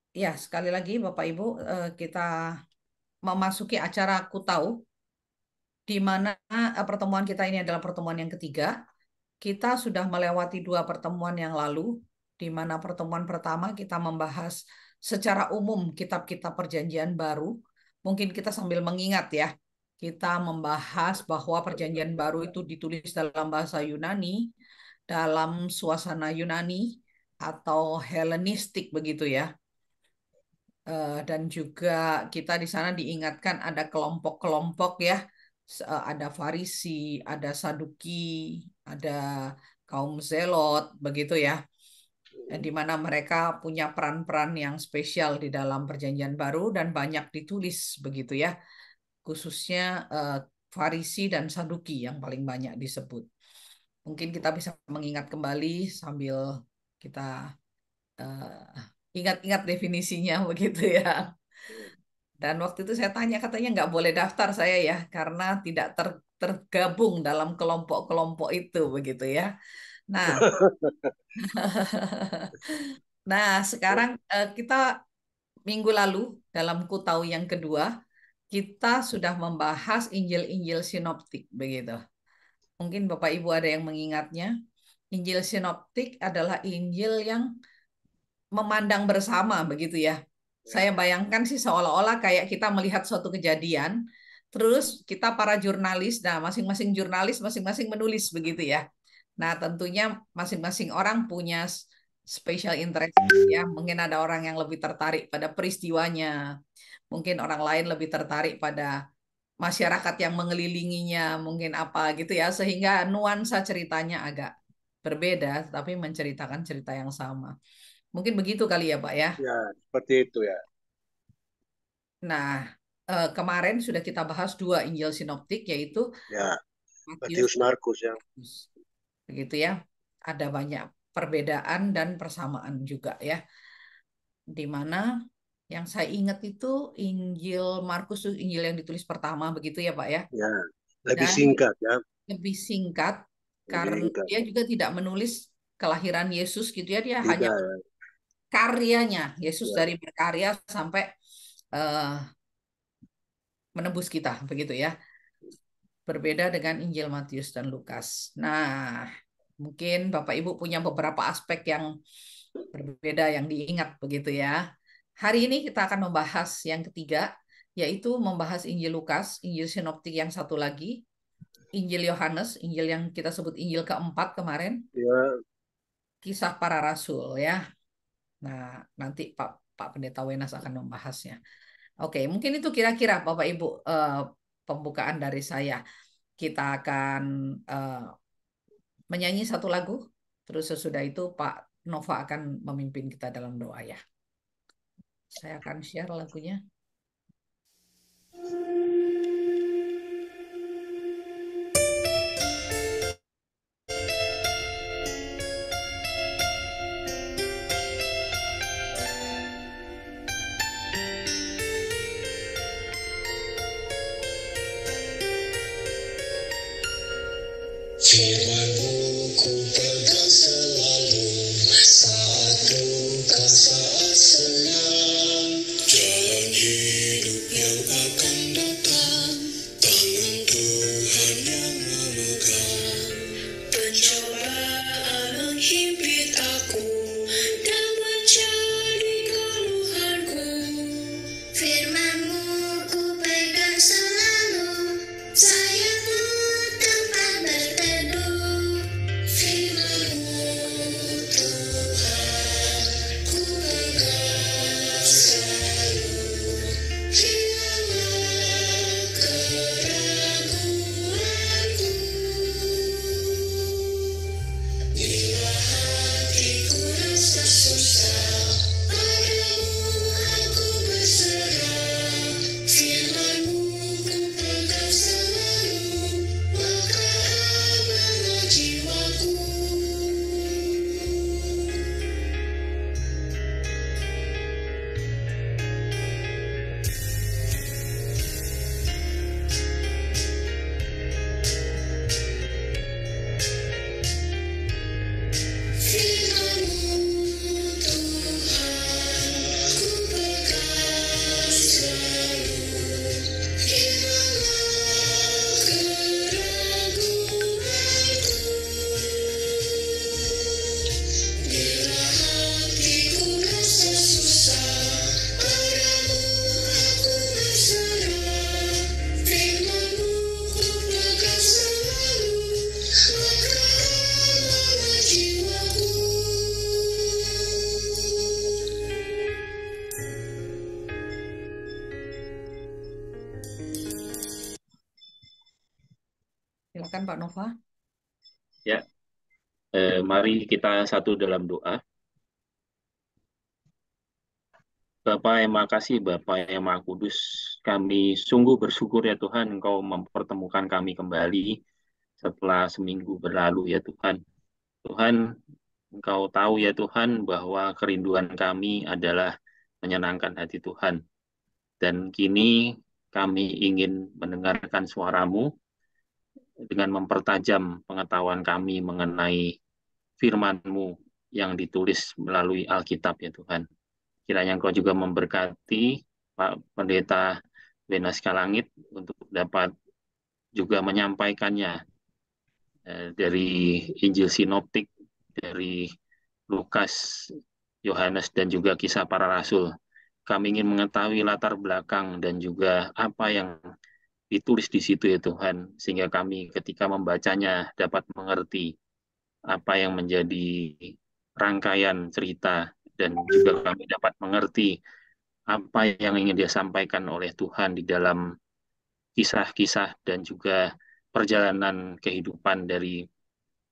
Ya, sekali lagi Bapak Ibu, kita memasuki acara Aku Tahu, di mana pertemuan kita ini adalah pertemuan yang ketiga. Kita sudah melewati dua pertemuan yang lalu, di mana pertemuan pertama kita membahas secara umum kitab-kitab Perjanjian Baru. Mungkin kita sambil mengingat ya, kita membahas bahwa Perjanjian Baru itu ditulis dalam bahasa Yunani, dalam suasana Yunani atau Helenistik begitu ya. Dan juga kita di sana diingatkan ada kelompok-kelompok ya. Ada Farisi, ada Saduki, ada kaum Zelot begitu ya. Di mana mereka punya peran-peran yang spesial di dalam Perjanjian Baru dan banyak ditulis begitu ya. Khususnya Farisi dan Saduki yang paling banyak disebut. Mungkin kita bisa mengingat kembali sambil kita ingat-ingat definisinya begitu ya. Dan waktu itu saya tanya, katanya nggak boleh daftar saya ya, karena tidak tergabung dalam kelompok-kelompok itu, begitu ya. Nah, nah sekarang kita minggu lalu dalam Kutahu yang kedua, kita sudah membahas Injil-Injil sinoptik, begitu. Mungkin Bapak Ibu ada yang mengingatnya. Injil sinoptik adalah Injil yang memandang bersama begitu ya. Saya bayangkan sih seolah-olah kayak kita melihat suatu kejadian, terus kita para jurnalis, nah masing-masing jurnalis masing-masing menulis begitu ya. Nah tentunya masing-masing orang punya special interest ya. Mungkin ada orang yang lebih tertarik pada peristiwanya, mungkin orang lain lebih tertarik pada masyarakat yang mengelilinginya, mungkin apa gitu ya, sehingga nuansa ceritanya agak berbeda, tapi menceritakan cerita yang sama. Mungkin begitu kali ya, Pak ya. Ya, seperti itu ya. Nah, kemarin sudah kita bahas dua Injil sinoptik yaitu Ya, Matius Matius dan Markus ya. Markus. Begitu ya. Ada banyak perbedaan dan persamaan juga ya. Di mana yang saya ingat itu Injil Markus itu Injil yang ditulis pertama begitu ya, Pak ya. Ya, lebih Dan singkat ya, lebih singkat lebih karena singkat. dia juga tidak menulis kelahiran Yesus gitu ya. Dia hanya Tidak ya. karyanya Yesus Ya. dari berkarya sampai eh, menebus kita begitu ya. Berbeda dengan Injil Matius dan Lukas. Nah, mungkin Bapak Ibu punya beberapa aspek yang berbeda yang diingat begitu ya. Hari ini kita akan membahas yang ketiga, yaitu membahas Injil Lukas, Injil Sinoptik yang satu lagi, Injil Yohanes, Injil yang kita sebut Injil keempat kemarin, Ya, Kisah Para Rasul ya. Nah, nanti Pak Pendeta Wenas akan membahasnya. Oke, mungkin itu kira-kira Bapak Ibu pembukaan dari saya. Kita akan eh, menyanyi satu lagu, terus sesudah itu Pak Nova akan memimpin kita dalam doa ya. Saya akan share lagunya. firman-Mu ku pegang selalu saat duka, saat senang. Jalan hidup yang akan datang, tangan Tuhan yang memegang. Pencobaan menghimpit aku dan menjadi keluhanku. Firman-Mu ku pegang selalu, sayangku tempat berteduh. Firman-Mu Tuhan ku pegang. Silakan Pak Nova. Ya, mari kita satu dalam doa. Bapa yang Maha Kasih, Bapa yang Maha Kudus, kami sungguh bersyukur ya Tuhan, Engkau mempertemukan kami kembali setelah seminggu berlalu ya Tuhan. Tuhan, Engkau tahu ya Tuhan bahwa kerinduan kami adalah menyenangkan hati Tuhan. Dan kini kami ingin mendengarkan suara-Mu dengan mempertajam pengetahuan kami mengenai firman-Mu yang ditulis melalui Alkitab ya Tuhan. Kiranya Engkau juga memberkati Pak Pendeta Wenas Kalangit untuk dapat juga menyampaikannya dari Injil Sinoptik, dari Lukas, Yohanes, dan juga kisah para rasul. Kami ingin mengetahui latar belakang dan juga apa yang ditulis di situ ya Tuhan, sehingga kami ketika membacanya dapat mengerti apa yang menjadi rangkaian cerita dan juga kami dapat mengerti apa yang ingin dia sampaikan oleh Tuhan di dalam kisah-kisah dan juga perjalanan kehidupan dari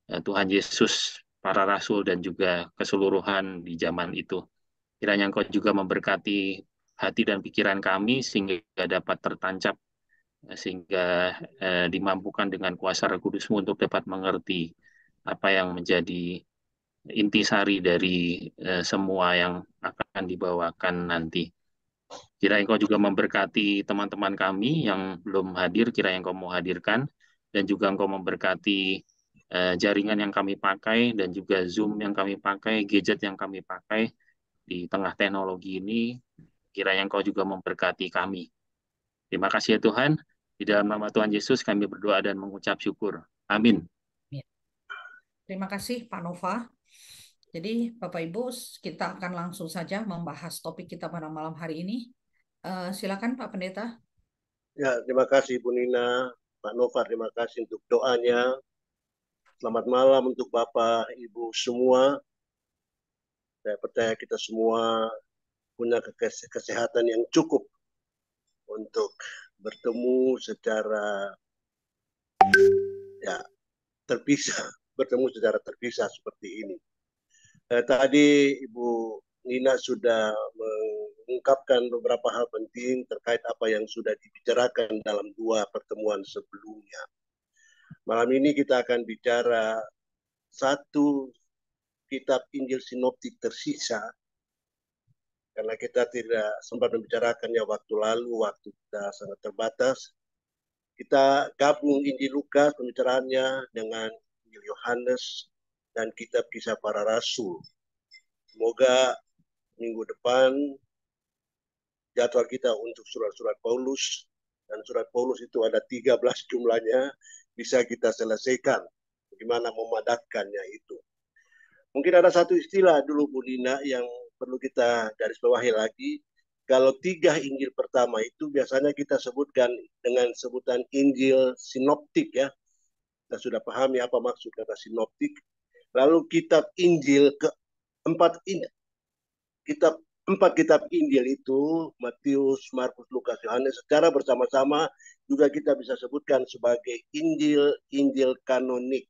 Tuhan Yesus, para rasul dan juga keseluruhan di zaman itu. Kiranya Engkau juga memberkati hati dan pikiran kami sehingga dapat tertancap, sehingga dimampukan dengan kuasa Roh Kudus-Mu untuk dapat mengerti apa yang menjadi intisari dari semua yang akan dibawakan nanti. Kiranya Engkau juga memberkati teman-teman kami yang belum hadir, kiranya Engkau mau hadirkan, dan juga Engkau memberkati jaringan yang kami pakai, dan juga Zoom yang kami pakai, gadget yang kami pakai di tengah teknologi ini. Kiranya Engkau juga memberkati kami. Terima kasih ya Tuhan. Di dalam nama Tuhan Yesus kami berdoa dan mengucap syukur. Amin. Terima kasih Pak Nova. Jadi Bapak Ibu, kita akan langsung saja membahas topik kita pada malam hari ini. Silakan Pak Pendeta. Ya, terima kasih Bu Nina, Pak Nova, terima kasih untuk doanya. Selamat malam untuk Bapak, Ibu semua. Saya percaya kita semua punya kesehatan yang cukup untuk bertemu secara terpisah seperti ini. Tadi Ibu Nina sudah mengungkapkan beberapa hal penting terkait apa yang sudah dibicarakan dalam 2 pertemuan sebelumnya. Malam ini kita akan bicara satu kitab Injil Sinoptik tersisa, karena kita tidak sempat membicarakannya waktu lalu, waktu kita sangat terbatas. Kita gabung Injil Lukas pembicaraannya dengan Injil Yohanes dan kitab Kisah Para Rasul. Semoga minggu depan jadwal kita untuk surat-surat Paulus, dan surat Paulus itu ada 13 jumlahnya, bisa kita selesaikan. Bagaimana memadatkannya itu. Mungkin ada satu istilah dulu Bu Nina yang perlu kita garis bawahi lagi. Kalau 3 Injil pertama itu biasanya kita sebutkan dengan sebutan Injil Sinoptik ya. Kita sudah pahami apa maksud kata sinoptik. Lalu kitab Injil keempat ini, empat kitab Injil itu, Matius, Markus, Lukas, Yohanes, secara bersama-sama juga kita bisa sebutkan sebagai Injil kanonik.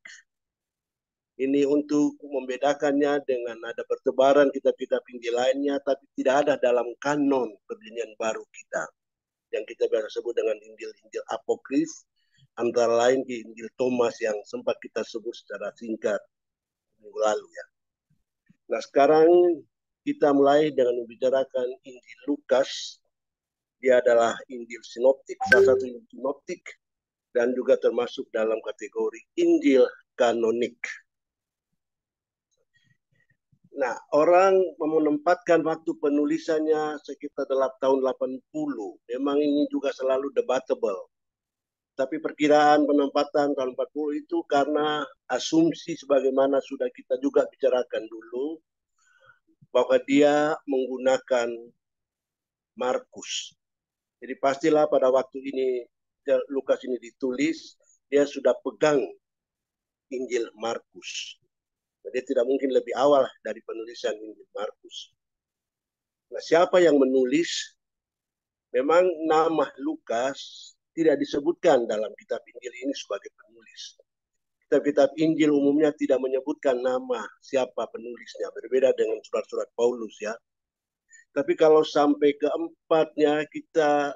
Ini untuk membedakannya dengan ada pertebaran kitab-kitab Injil lainnya, tapi tidak ada dalam kanon Perjanjian Baru kita, yang kita biasa sebut dengan Injil-Injil apokrif, antara lain di Injil Thomas yang sempat kita sebut secara singkat minggu lalu ya. Nah sekarang kita mulai dengan membicarakan Injil Lukas. Dia adalah Injil Sinoptik, salah satu Injil Sinoptik, dan juga termasuk dalam kategori Injil kanonik. Nah, orang menempatkan waktu penulisannya sekitar dalam tahun 80. Memang ini juga selalu debatable. Tapi perkiraan penempatan tahun 40 itu karena asumsi sebagaimana sudah kita juga bicarakan dulu, bahwa dia menggunakan Markus. Jadi pastilah pada waktu ini Lukas ini ditulis, dia sudah pegang Injil Markus. Jadi tidak mungkin lebih awal dari penulisan Injil Markus. Nah, siapa yang menulis? Memang nama Lukas tidak disebutkan dalam kitab Injil ini sebagai penulis. kitab-kitab Injil umumnya tidak menyebutkan nama siapa penulisnya, berbeda dengan surat-surat Paulus ya. Tapi kalau sampai keempatnya kita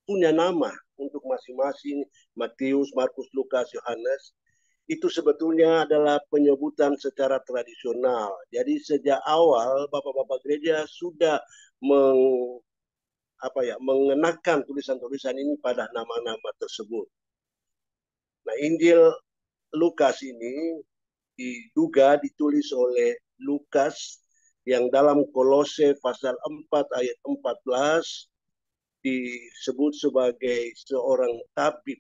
punya nama untuk masing-masing, Matius, Markus, Lukas, Yohanes, itu sebetulnya adalah penyebutan secara tradisional. Jadi sejak awal bapak-bapak gereja sudah mengenakan tulisan-tulisan ini pada nama-nama tersebut. Nah, Injil Lukas ini diduga ditulis oleh Lukas yang dalam Kolose pasal 4 ayat 14 disebut sebagai seorang tabib.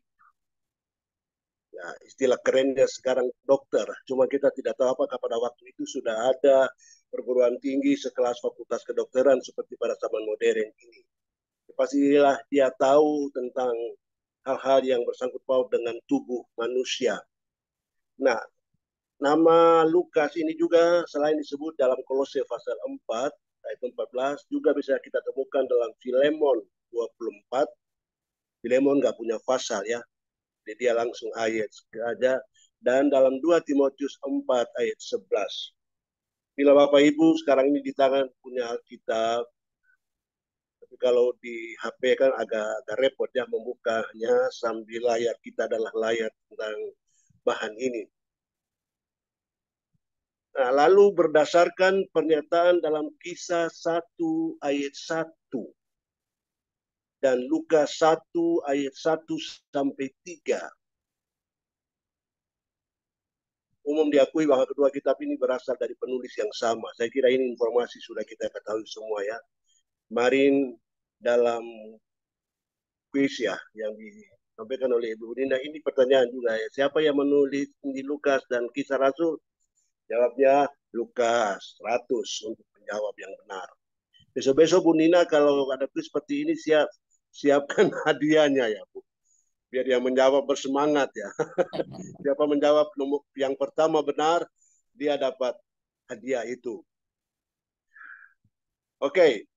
Ya, istilah kerennya sekarang dokter. Cuma kita tidak tahu apakah pada waktu itu sudah ada perguruan tinggi sekelas fakultas kedokteran seperti pada zaman modern ini. Pastilah dia tahu tentang hal-hal yang bersangkut paut dengan tubuh manusia. Nah, nama Lukas ini juga selain disebut dalam Kolose pasal 4 ayat 14 juga bisa kita temukan dalam Filemon 24. Filemon nggak punya pasal ya. Jadi dia langsung ayat saja. Dan dalam 2 Timotius 4 ayat 11. Bila Bapak Ibu sekarang ini di tangan punya Alkitab, tapi kalau di HP kan agak repot ya membukanya sambil layar kita adalah layar tentang bahan ini. Nah, lalu berdasarkan pernyataan dalam Kisah 1 ayat 1 dan Lukas 1 ayat 1 sampai 3, umum diakui bahwa kedua kitab ini berasal dari penulis yang sama. Saya kira ini informasi sudah kita ketahui semua ya. Kemarin dalam kuis ya yang disampaikan oleh Ibu Nina, ini pertanyaan juga ya. Siapa yang menulis Injil Lukas dan Kisah Rasul? Jawabnya Lukas 100 untuk menjawab yang benar. Besok-besok Bu Nina kalau ada kuis seperti ini siapkan hadiahnya ya Bu. Biar yang menjawab bersemangat ya. Siapa menjawab yang pertama benar, dia dapat hadiah itu. Oke,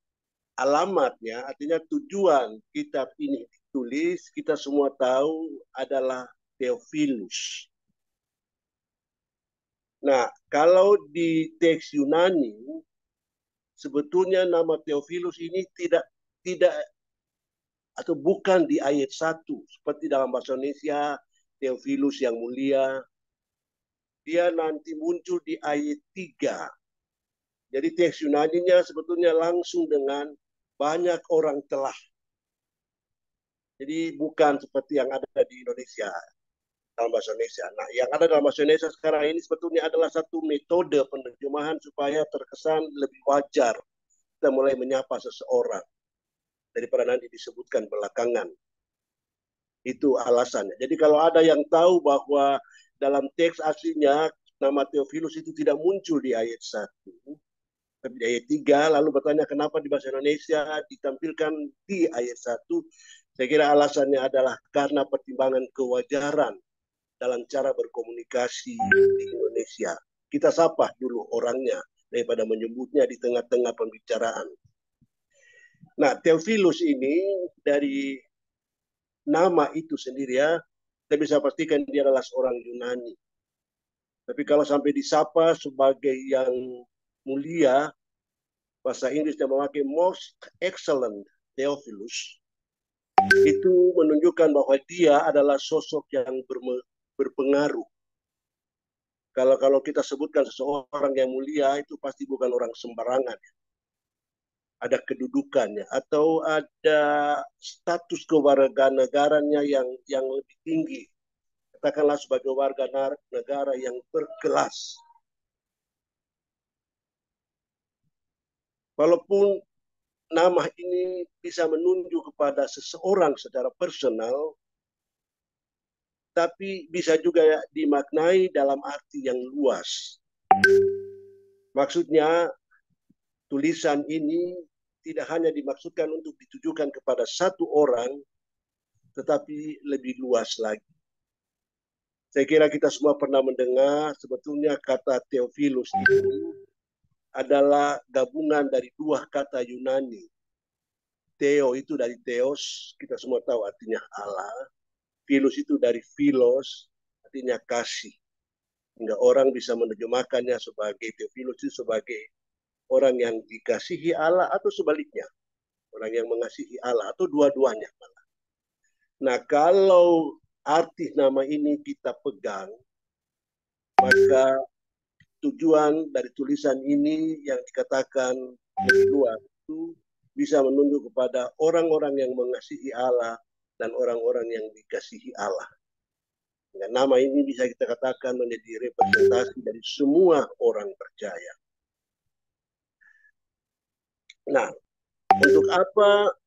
alamatnya artinya tujuan kitab ini ditulis, kita semua tahu adalah Theophilus. Nah, kalau di teks Yunani, sebetulnya nama Theophilus ini tidak atau bukan di ayat 1 seperti dalam bahasa Indonesia Theophilus yang mulia. Dia nanti muncul di ayat 3. Jadi teks Yunaninya sebetulnya langsung dengan banyak orang telah. Jadi bukan seperti yang ada di Indonesia dalam bahasa Indonesia. Nah, yang ada dalam bahasa Indonesia sekarang ini sebetulnya adalah satu metode penerjemahan supaya terkesan lebih wajar kita mulai menyapa seseorang daripada nanti disebutkan belakangan. Itu alasannya. Jadi kalau ada yang tahu bahwa dalam teks aslinya nama Theophilus itu tidak muncul di ayat 1, tapi di ayat 3, lalu bertanya kenapa di bahasa Indonesia ditampilkan di ayat 1, saya kira alasannya adalah karena pertimbangan kewajaran dalam cara berkomunikasi di Indonesia. Kita sapa dulu orangnya daripada menyebutnya di tengah-tengah pembicaraan. Nah, Theophilus ini dari nama itu sendiri ya, kita bisa pastikan dia adalah seorang Yunani. Tapi kalau sampai disapa sebagai yang mulia, bahasa Inggrisnya memakai most excellent Theophilus, itu menunjukkan bahwa dia adalah sosok yang berpengaruh. Kalau kita sebutkan seseorang yang mulia, itu pasti bukan orang sembarangan. Ada kedudukannya atau ada status kewarganegaranya yang lebih tinggi. Katakanlah sebagai warga negara yang berkelas. Walaupun nama ini bisa menunjuk kepada seseorang secara personal, tapi bisa juga dimaknai dalam arti yang luas. Maksudnya, tulisan ini tidak hanya dimaksudkan untuk ditujukan kepada satu orang, tetapi lebih luas lagi. Saya kira kita semua pernah mendengar sebetulnya kata Theophilus itu adalah gabungan dari dua kata Yunani. Theo itu dari Theos, kita semua tahu artinya Allah. Philos itu dari philos, artinya kasih. hingga orang bisa menerjemahkannya sebagai Theophilus itu sebagai orang yang dikasihi Allah atau sebaliknya, orang yang mengasihi Allah atau dua-duanya. Nah, kalau arti nama ini kita pegang, maka tujuan dari tulisan ini yang dikatakan dari luar itu bisa menunjuk kepada orang-orang yang mengasihi Allah dan orang-orang yang dikasihi Allah. Dengan nama ini bisa kita katakan menjadi representasi dari semua orang percaya. Nah, untuk apa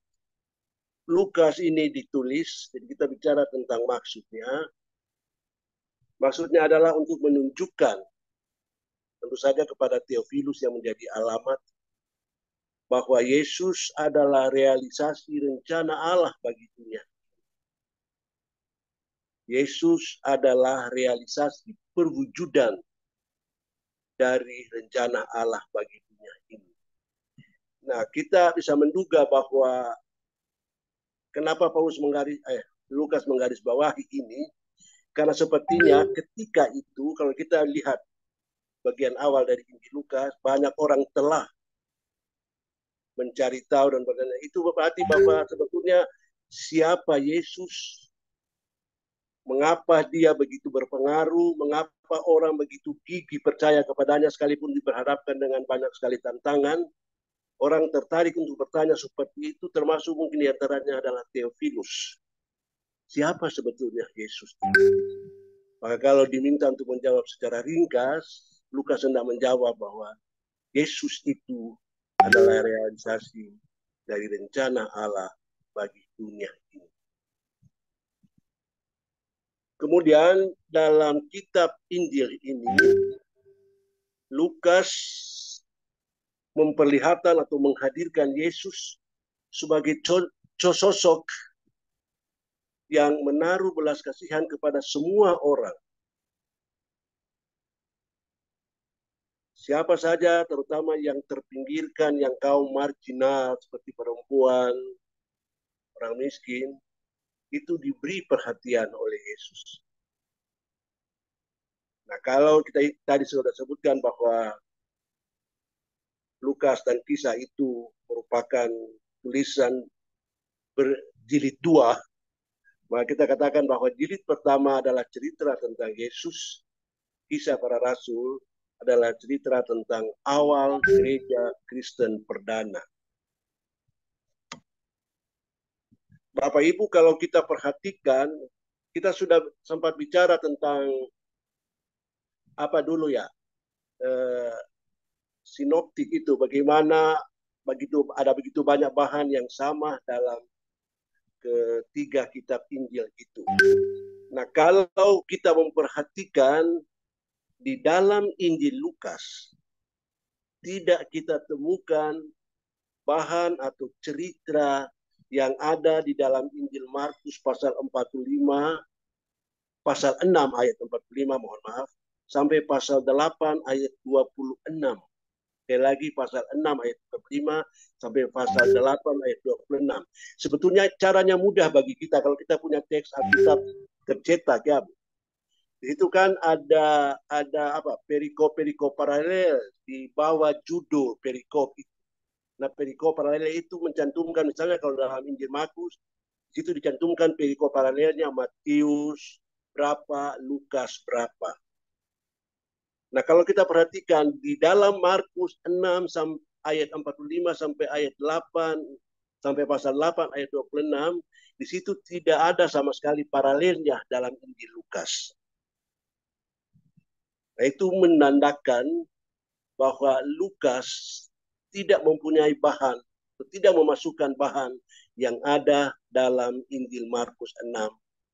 Lukas ini ditulis? Jadi kita bicara tentang maksudnya. Maksudnya adalah untuk menunjukkan tentu saja kepada Theophilus yang menjadi alamat bahwa Yesus adalah realisasi rencana Allah bagi dunia. Yesus adalah realisasi perwujudan dari rencana Allah bagi dunia ini. Nah, kita bisa menduga bahwa kenapa Lukas menggaris bawahi ini, karena sepertinya ketika itu, kalau kita lihat bagian awal dari Injil Lukas, banyak orang telah mencari tahu dan bertanya, itu berarti bahwa sebetulnya siapa Yesus, mengapa dia begitu berpengaruh, mengapa orang begitu gigih percaya kepadanya sekalipun diperhadapkan dengan banyak sekali tantangan. Orang tertarik untuk bertanya seperti itu, termasuk mungkin diantaranya adalah Theophilus. Siapa sebetulnya Yesus? Maka kalau diminta untuk menjawab secara ringkas, Lukas hendak menjawab bahwa Yesus itu adalah realisasi dari rencana Allah bagi dunia ini. Kemudian dalam kitab Injil ini, Lukas memperlihatkan atau menghadirkan Yesus sebagai sosok yang menaruh belas kasihan kepada semua orang. Siapa saja, terutama yang terpinggirkan, yang kaum marginal seperti perempuan, orang miskin, itu diberi perhatian oleh Yesus. Nah, kalau kita tadi sudah sebutkan bahwa Lukas dan kisah itu merupakan tulisan berjilid dua, maka kita katakan bahwa jilid pertama adalah cerita tentang Yesus, kisah para rasul adalah cerita tentang awal gereja Kristen perdana. Bapak Ibu, kalau kita perhatikan, kita sudah sempat bicara tentang apa dulu ya, sinoptik itu, bagaimana ada begitu banyak bahan yang sama dalam ketiga kitab Injil itu. Nah, kalau kita memperhatikan di dalam Injil Lukas, tidak kita temukan bahan atau cerita yang ada di dalam Injil Markus pasal 45, pasal 6 ayat 45, mohon maaf, sampai pasal 8 ayat 26. Sekali lagi pasal 6 ayat 45 sampai pasal 8 ayat 26. Sebetulnya caranya mudah bagi kita kalau kita punya teks Alkitab tercetak ya. Itu kan ada perikop paralel di bawah judul perikop itu. Nah, perikop paralel itu mencantumkan, misalnya kalau dalam Injil Markus, di situ dicantumkan perikop paralelnya Matius berapa, Lukas berapa. Nah, kalau kita perhatikan di dalam Markus 6 ayat 45 sampai ayat 8 sampai pasal 8 ayat 26, di situ tidak ada sama sekali paralelnya dalam Injil Lukas. Nah, itu menandakan bahwa Lukas tidak mempunyai bahan, tidak memasukkan bahan yang ada dalam Injil Markus 6,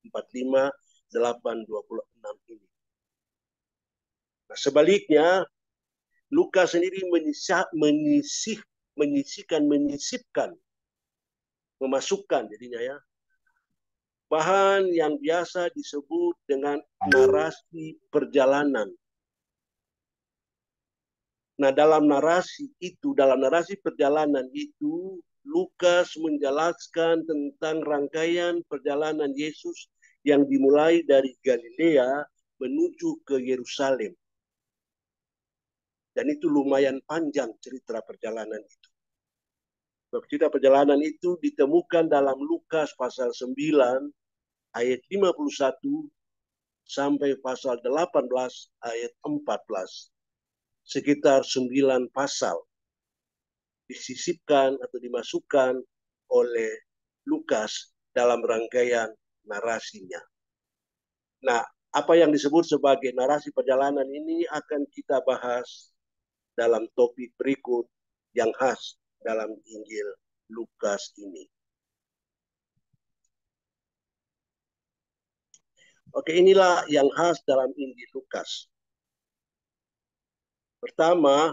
45, 8, 26 ini. Nah, sebaliknya, Lukas sendiri menyisipkan, memasukkan jadinya ya, bahan yang biasa disebut dengan narasi perjalanan. Nah, dalam narasi perjalanan itu, Lukas menjelaskan tentang rangkaian perjalanan Yesus yang dimulai dari Galilea menuju ke Yerusalem. Dan itu lumayan panjang cerita perjalanan itu. Cerita perjalanan itu ditemukan dalam Lukas pasal 9 ayat 51 sampai pasal 18 ayat 14. Sekitar 9 pasal disisipkan atau dimasukkan oleh Lukas dalam rangkaian narasinya. Nah, apa yang disebut sebagai narasi perjalanan ini akan kita bahas dalam topik berikut yang khas dalam Injil Lukas ini. Oke, inilah yang khas dalam Injil Lukas. Pertama,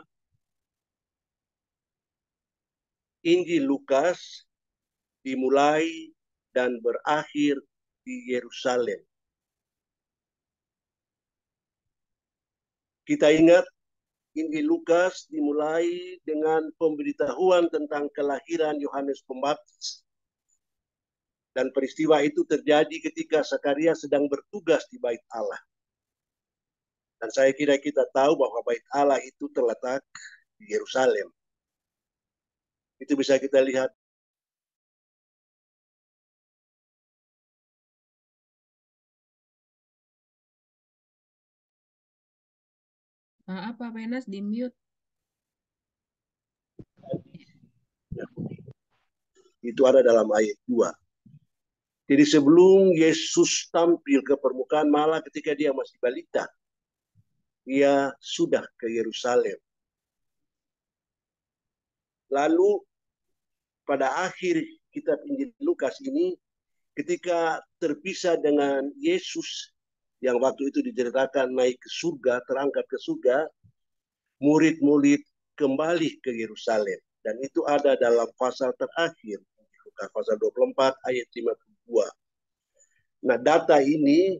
Injil Lukas dimulai dan berakhir di Yerusalem. Kita ingat Injil Lukas dimulai dengan pemberitahuan tentang kelahiran Yohanes Pembaptis. Dan peristiwa itu terjadi ketika Zakaria sedang bertugas di Bait Allah. Dan saya kira kita tahu bahwa Bait Allah itu terletak di Yerusalem. Itu bisa kita lihat. Maaf Pak Wenas, di mute. Itu ada dalam ayat 2. Jadi sebelum Yesus tampil ke permukaan, malah ketika dia masih balita, dia sudah ke Yerusalem. Lalu pada akhir kitab Injil Lukas ini, ketika terpisah dengan Yesus yang waktu itu diceritakan naik ke surga, terangkat ke surga, murid-murid kembali ke Yerusalem. Dan itu ada dalam pasal terakhir, Lukas pasal 24 ayat 52. Nah, data ini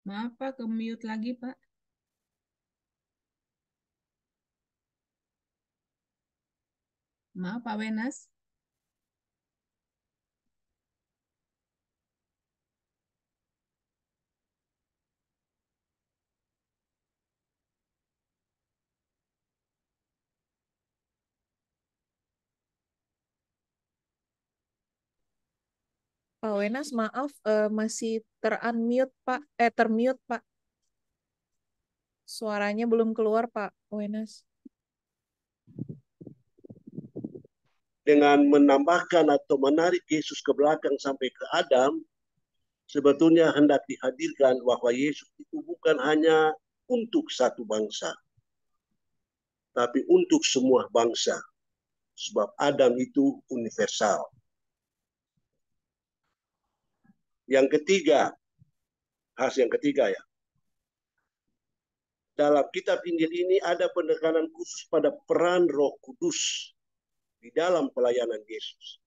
Maaf Pak, ke mute lagi Pak. Maaf Pak Wenas. Pak Wenas, maaf, masih ter-unmute, Pak. Termute, Pak. Suaranya belum keluar, Pak Wenas. dengan menambahkan atau menarik Yesus ke belakang sampai ke Adam, sebetulnya hendak dihadirkan bahwa Yesus itu bukan hanya untuk satu bangsa, tapi untuk semua bangsa. Sebab Adam itu universal. Yang ketiga, khas yang ketiga ya. Dalam kitab Injil ini ada penekanan khusus pada peran Roh Kudus di dalam pelayanan Yesus.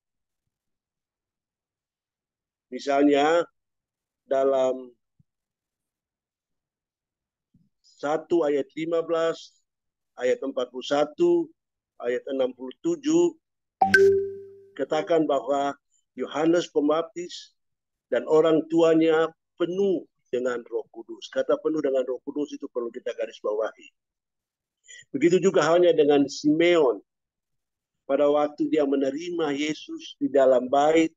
Misalnya dalam 1 ayat 15, ayat 41, ayat 67, katakan bahwa Yohanes Pembaptis dan orang tuanya penuh dengan Roh Kudus. Kata penuh dengan Roh Kudus itu perlu kita garis bawahi. Begitu juga halnya dengan Simeon. Pada waktu dia menerima Yesus di dalam bait,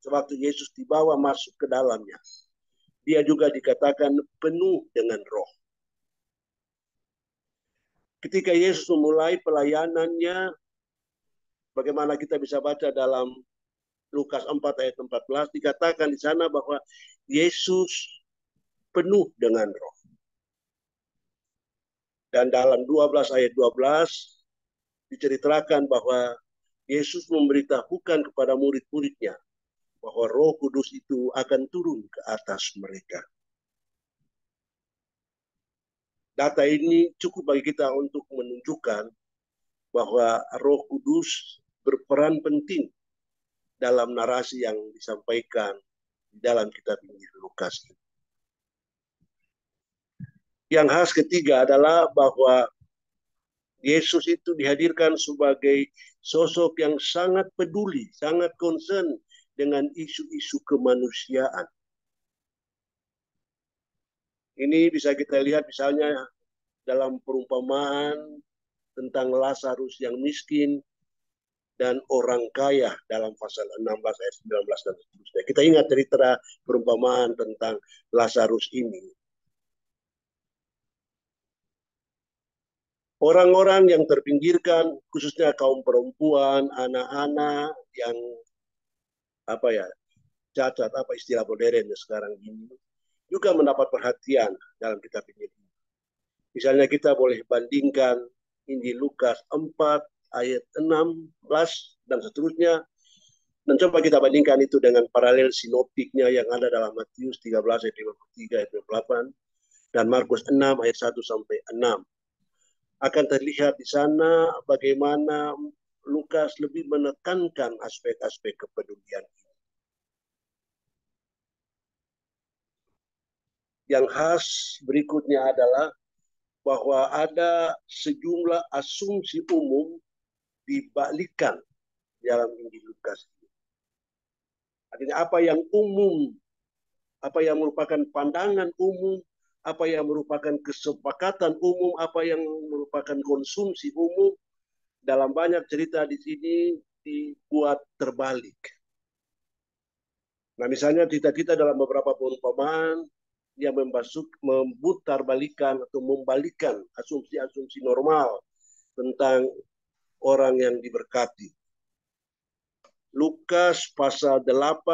waktu Yesus dibawa masuk ke dalamnya, dia juga dikatakan penuh dengan Roh. Ketika Yesus memulai pelayanannya, bagaimana kita bisa baca dalam Lukas 4 ayat 14, dikatakan di sana bahwa Yesus penuh dengan Roh. Dan dalam 12 ayat 12 diceritakan bahwa Yesus memberitahukan kepada murid-muridnya bahwa Roh Kudus itu akan turun ke atas mereka. Data ini cukup bagi kita untuk menunjukkan bahwa Roh Kudus berperan penting dalam narasi yang disampaikan di dalam kitab Injil Lukas. Yang khas ketiga adalah bahwa Yesus itu dihadirkan sebagai sosok yang sangat peduli, sangat concern dengan isu-isu kemanusiaan. Ini bisa kita lihat misalnya dalam perumpamaan tentang Lazarus yang miskin dan orang kaya dalam pasal 16 ayat 19 dan seterusnya. Kita ingat cerita perumpamaan tentang Lazarus ini. Orang-orang yang terpinggirkan, khususnya kaum perempuan, anak-anak yang cacat, istilah modern sekarang ini, juga mendapat perhatian dalam kitab ini. Misalnya kita boleh bandingkan Injil Lukas 4 ayat 16 dan seterusnya, dan coba kita bandingkan itu dengan paralel sinoptiknya yang ada dalam Matius 13 ayat 53 ayat 28 dan Markus 6 ayat 1 sampai 6. Akan terlihat di sana bagaimana Lukas lebih menekankan aspek-aspek kepedulian ini. Yang khas berikutnya adalah bahwa ada sejumlah asumsi umum dibalikkan dalam Injil Lukas. Artinya apa yang umum, apa yang merupakan pandangan umum, apa yang merupakan kesepakatan umum, apa yang merupakan konsumsi umum, dalam banyak cerita di sini dibuat terbalik. Nah, misalnya cerita-cerita dalam beberapa perumpamaan yang memutar balikan atau membalikkan asumsi-asumsi normal tentang orang yang diberkati. Lukas pasal 18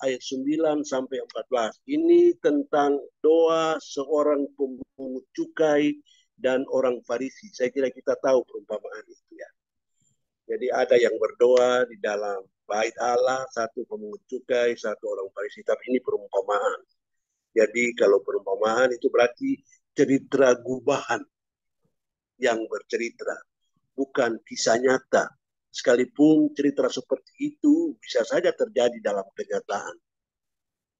ayat 9 sampai 14. Ini tentang doa seorang pemungut cukai dan orang Farisi. Saya kira kita tahu perumpamaan itu ya. Jadi ada yang berdoa di dalam bait Allah, satu pemungut cukai, satu orang Farisi. Tapi ini perumpamaan. Jadi kalau perumpamaan itu berarti cerita gubahan yang bercerita, bukan kisah nyata. Sekalipun cerita seperti itu bisa saja terjadi dalam kenyataan.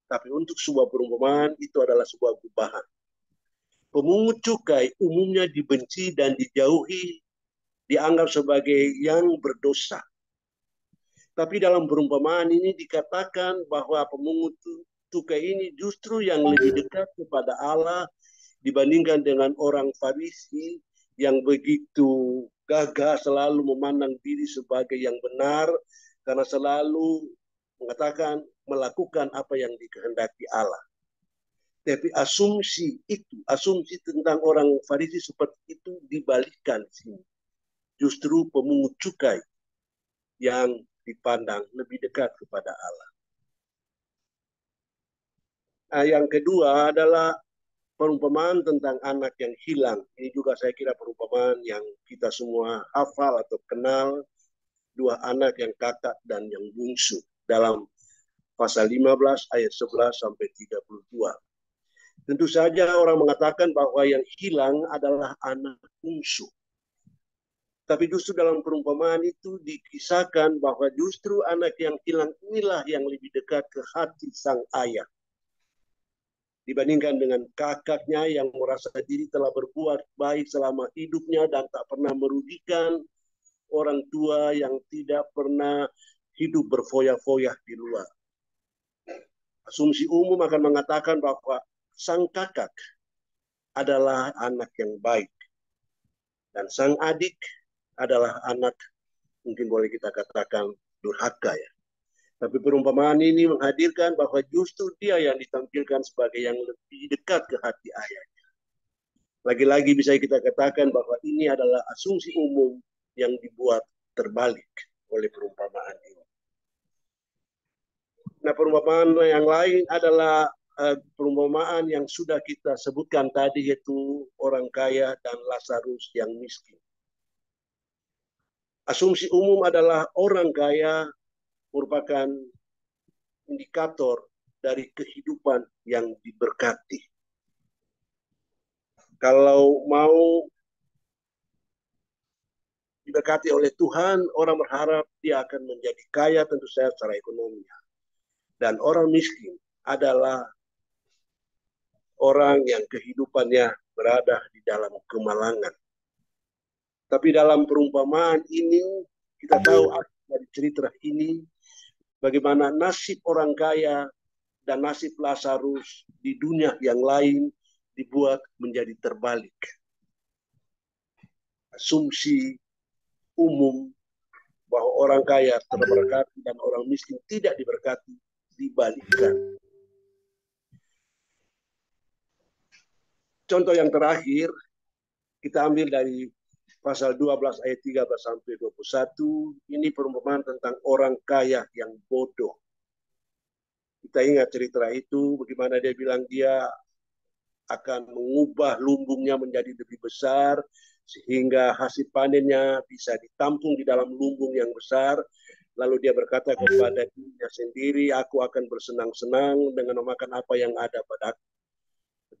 Tapi untuk sebuah perumpamaan itu adalah sebuah gubahan. Pemungut cukai umumnya dibenci dan dijauhi, dianggap sebagai yang berdosa. Tapi dalam perumpamaan ini dikatakan bahwa pemungut cukai ini justru yang lebih dekat kepada Allah dibandingkan dengan orang Farisi yang begitu gagah selalu memandang diri sebagai yang benar karena selalu mengatakan melakukan apa yang dikehendaki Allah. Tapi asumsi tentang orang Farisi seperti itu dibalikkan di sini. Justru pemungut cukai yang dipandang lebih dekat kepada Allah. Nah, yang kedua adalah perumpamaan tentang anak yang hilang. Ini juga saya kira perumpamaan yang kita semua hafal atau kenal. Dua anak yang kakak dan yang bungsu dalam pasal 15 ayat 11 sampai 32. Tentu saja orang mengatakan bahwa yang hilang adalah anak bungsu. Tapi justru dalam perumpamaan itu dikisahkan bahwa justru anak yang hilang inilah yang lebih dekat ke hati sang ayah. Dibandingkan dengan kakaknya yang merasa diri telah berbuat baik selama hidupnya dan tak pernah merugikan orang tua yang tidak pernah hidup berfoya-foya di luar. Asumsi umum akan mengatakan bahwa sang kakak adalah anak yang baik dan sang adik adalah anak mungkin boleh kita katakan durhaka ya. Tapi perumpamaan ini menghadirkan bahwa justru dia yang ditampilkan sebagai yang lebih dekat ke hati ayahnya. Lagi-lagi bisa kita katakan bahwa ini adalah asumsi umum yang dibuat terbalik oleh perumpamaan ini. Nah, perumpamaan yang lain adalah perumpamaan yang sudah kita sebutkan tadi, yaitu orang kaya dan Lazarus yang miskin. Asumsi umum adalah orang kaya merupakan indikator dari kehidupan yang diberkati. Kalau mau diberkati oleh Tuhan, orang berharap dia akan menjadi kaya tentu saja secara ekonomi. Dan orang miskin adalah orang yang kehidupannya berada di dalam kemalangan. Tapi dalam perumpamaan ini kita tahu dari cerita ini bagaimana nasib orang kaya dan nasib Lazarus di dunia yang lain dibuat menjadi terbalik. Asumsi umum bahwa orang kaya terberkati dan orang miskin tidak diberkati dibalikkan. Contoh yang terakhir kita ambil dari pasal 12 ayat 13 sampai 21. Ini perumpamaan tentang orang kaya yang bodoh. Kita ingat cerita itu, bagaimana dia bilang dia akan mengubah lumbungnya menjadi lebih besar, sehingga hasil panennya bisa ditampung di dalam lumbung yang besar. Lalu dia berkata kepada dirinya sendiri, aku akan bersenang-senang dengan memakan apa yang ada padaku.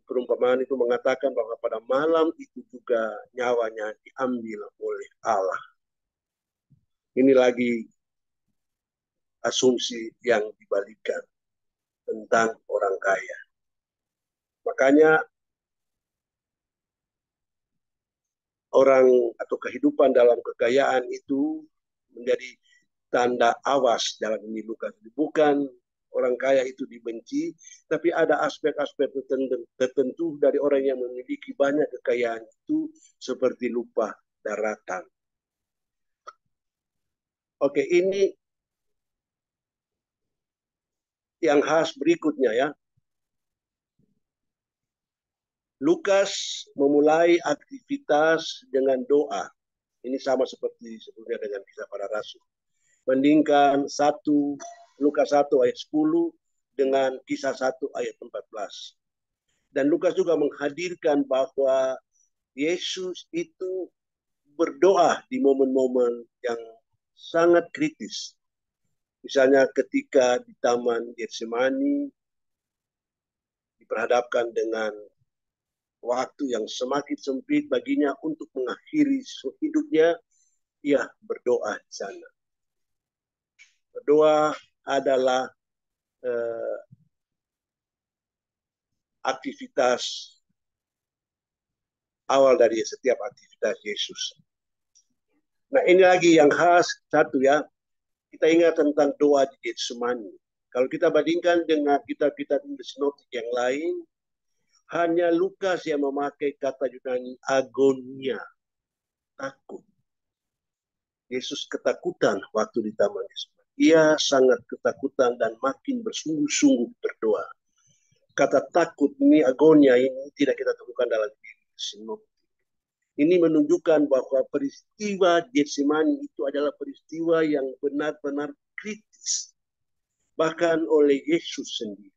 Perumpamaan itu mengatakan bahwa pada malam itu juga nyawanya diambil oleh Allah. Ini lagi asumsi yang dibalikkan tentang orang kaya. Makanya orang atau kehidupan dalam kekayaan itu menjadi tanda awas dalam ini Lukas. Bukan orang kaya itu dibenci, tapi ada aspek-aspek tertentu dari orang yang memiliki banyak kekayaan itu seperti lupa daratan. Oke, ini yang khas berikutnya ya. Lukas memulai aktivitas dengan doa. Ini sama seperti sebelumnya dengan kisah para rasul. Bandingkan Lukas 1 ayat 10 dengan kisah 1 ayat 14. Dan Lukas juga menghadirkan bahwa Yesus itu berdoa di momen-momen yang sangat kritis. Misalnya ketika di Taman Getsemani diperhadapkan dengan waktu yang semakin sempit baginya untuk mengakhiri hidupnya, ia berdoa di sana. Berdoa adalah aktivitas awal dari setiap aktivitas Yesus. Nah, ini lagi yang khas satu ya. Kita ingat tentang doa di Getsemani. Kalau kita bandingkan dengan kitab-kitab sinoptik yang lain, hanya Lukas yang memakai kata Yunani agonia, takut. Yesus ketakutan waktu di Taman Getsemani. Ia sangat ketakutan dan makin bersungguh-sungguh berdoa. Kata takut ini, agonia ini tidak kita temukan dalam sinoptik. Ini menunjukkan bahwa peristiwa Getsemani itu adalah peristiwa yang benar-benar kritis. Bahkan oleh Yesus sendiri.